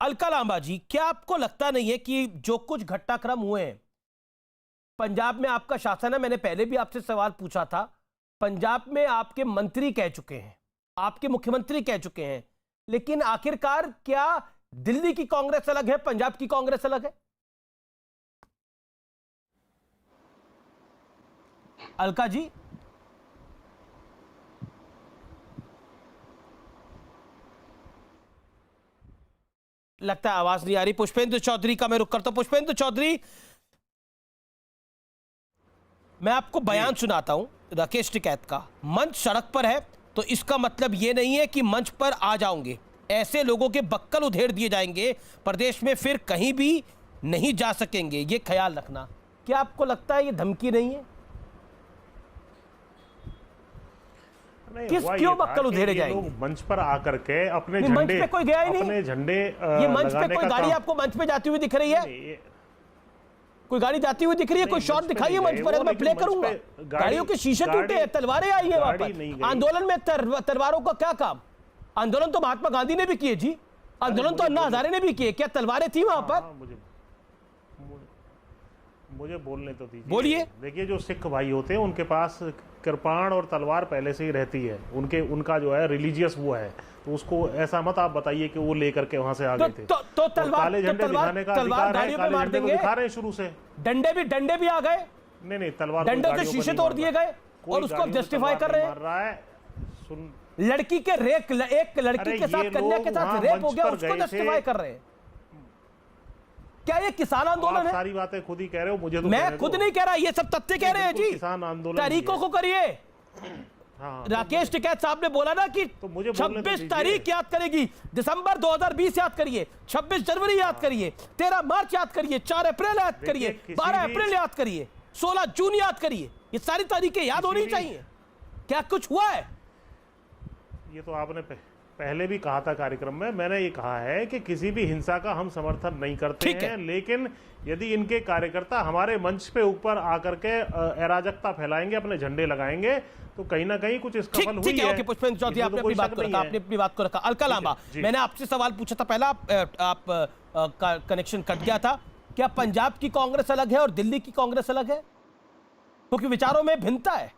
अलका लांबा जी, क्या आपको लगता नहीं है कि जो कुछ घटनाक्रम हुए हैं पंजाब में, आपका शासन है, मैंने पहले भी आपसे सवाल पूछा था, पंजाब में आपके मंत्री कह चुके हैं, आपके मुख्यमंत्री कह चुके हैं, लेकिन आखिरकार क्या दिल्ली की कांग्रेस अलग है, पंजाब की कांग्रेस अलग है? अलका जी, लगता है आवाज नहीं आ रही। पुष्पेंद्र चौधरी का मैं रुख करता हूं। पुष्पेंद्र चौधरी, मैं आपको बयान सुनाता हूं राकेश टिकैत का। मंच सड़क पर है तो इसका मतलब यह नहीं है कि मंच पर आ जाओगे। ऐसे लोगों के बक्कल उधेड़ दिए जाएंगे, प्रदेश में फिर कहीं भी नहीं जा सकेंगे, ये ख्याल रखना। क्या आपको लगता है ये धमकी नहीं है? क्यों बक्कल उधेड़े जाएंगे? मंच पर आकर के अपने झंडे, मंच पे कोई गया ही नहीं, अपने झंडे ये मंच पे कोई गाड़ी आपको मंच पे जाती हुई दिख रही है? कोई गाड़ी जाती हुई दिख रही है? कोई शॉट दिखाइए मंच पर, मैं प्ले करूंगा। गाड़ियों के शीशे टूटे हैं, तलवारें आई है वहां पर। आंदोलन में तलवारों का क्या काम? आंदोलन तो महात्मा गांधी ने भी किए जी, आंदोलन तो अन्ना हजारे ने भी किए। क्या तलवारें थी वहां पर? मुझे बोलने तो दीजिए। बोलिए। देखिए, जो सिख भाई होते हैं उनके पास कृपाण और तलवार पहले से ही रहती है, उनका जो है रिलीजियस वो है, तो उसको ऐसा मत आप बताइए कि वो लेकर के वहां से आ गए थे। तो तलवार, काले झंडे दिखाने का अधिकार है, काले झंडे दिखा रहे हैं शुरू से। डंडे भी आ गए। नहीं, तलवार डंडों के शीशे तोड़ दिए गए और उसको जस्टिफाई कर रहे हैं। लड़की के रेप, एक लड़की के साथ, कन्या के साथ रेप हो गया, उसको जस्टिफाई कर रहे हैं। क्या ये किसान आंदोलन है? सारी बातें खुद ही कह रहे हो, मुझे तो मैं खुद नहीं कह रहा, ये सब तथ्य कह रहे हैं जी। किसान आंदोलन तारीखों को करिए। राकेश टिकैत साहब ने बोला ना कि 26 तारीख याद करेगी, दिसंबर 2020 याद करिए, 26 जनवरी याद करिए, 13 मार्च याद करिए, 4 अप्रैल याद करिए, 12 अप्रैल याद करिए, 16 जून याद करिए। ये सारी तारीखें याद होनी चाहिए। क्या कुछ हुआ है? ये तो आपने पहले भी कहा था कार्यक्रम में, मैंने ये कहा है कि किसी भी हिंसा का हम समर्थन नहीं करते हैं, लेकिन यदि इनके कार्यकर्ता हमारे मंच पे ऊपर आकर के अराजकता फैलाएंगे, अपने झंडे लगाएंगे, तो कहीं ना कहीं कुछ इसका फल हुई है। पुष्पेंद्र चौधरी, आपने अपनी बात को रखा, आपने अपनी बात को रखा। अलका लांबा, मैंने आपसे सवाल पूछा था पहला, आप का कनेक्शन कट गया था। क्या पंजाब की कांग्रेस अलग है और दिल्ली की कांग्रेस अलग है? क्योंकि विचारों में भिन्नता है।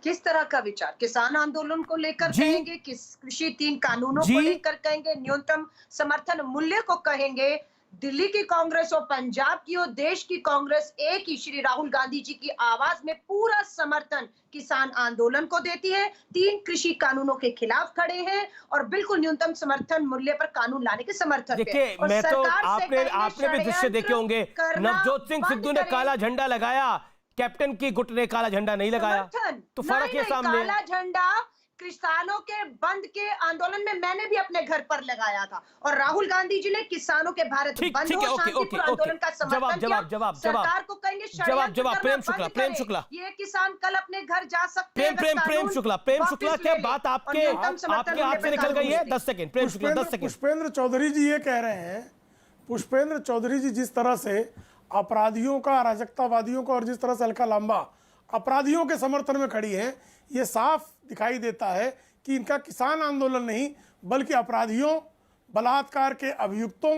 किस तरह का विचार? किसान आंदोलन को लेकर कहेंगे, किस कृषि 3 कानूनों को लेकर कहेंगे, न्यूनतम समर्थन मूल्य को कहेंगे, दिल्ली की कांग्रेस हो, पंजाब की हो, देश की कांग्रेस एक ही श्री राहुल गांधी जी की आवाज में पूरा समर्थन किसान आंदोलन को देती है। 3 कृषि कानूनों के खिलाफ खड़े हैं और बिल्कुल न्यूनतम समर्थन मूल्य पर कानून लाने के समर्थन देखिए, मैं तो आपने भी दृश्य देखे होंगे, नवजोत सिंह सिद्धू ने काला झंडा लगाया, कैप्टन की गुट ने काला झंडा नहीं लगाया, तो फर्क है सामने। काला झंडा किसानों के बंद के आंदोलन में मैंने भी अपने घर पर लगाया था और राहुल गांधी जी ने किसानों के भारत बंद हो शांतिपूर्ण आंदोलन का समर्थन किया। सरकार को कहेंगे प्रेम शुक्ला, ये किसान कल अपने घर जा सकते हैं। प्रेम शुक्ला, क्या बात आपके हाथ से निकल गई है? 10 सेकंड प्रेम शुक्ला, 10 सेकंड। पुष्पेंद्र चौधरी जी ये कह रहे हैं, पुष्पेंद्र चौधरी जी जिस तरह से अपराधियों का, अराजकतावादियों का और जिस तरह से अलका लांबा अपराधियों के समर्थन में खड़ी है, ये साफ दिखाई देता है कि इनका किसान आंदोलन नहीं बल्कि अपराधियों, बलात्कार के अभियुक्तों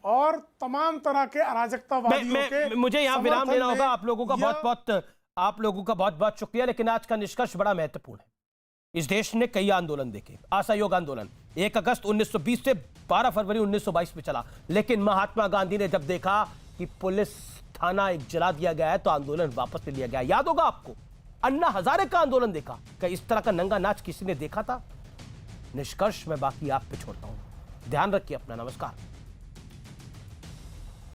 और तमाम तरह के अराजकतावादियों के। मुझे यहाँ विराम देना होगा। आप लोगों का बहुत बहुत शुक्रिया। लेकिन आज का निष्कर्ष बड़ा महत्वपूर्ण है। इस देश ने कई आंदोलन देखे। असहयोग आंदोलन 1 अगस्त 1920 से 12 फरवरी 1922 में चला, लेकिन महात्मा गांधी ने जब देखा कि पुलिस थाना एक जला दिया गया है तो आंदोलन वापस ले लिया गया। याद होगा आपको, अन्ना हजारे का आंदोलन देखा। क्या इस तरह का नंगा नाच किसी ने देखा था? निष्कर्ष मैं बाकी आप पे छोड़ता हूं। ध्यान रखिए अपना। नमस्कार।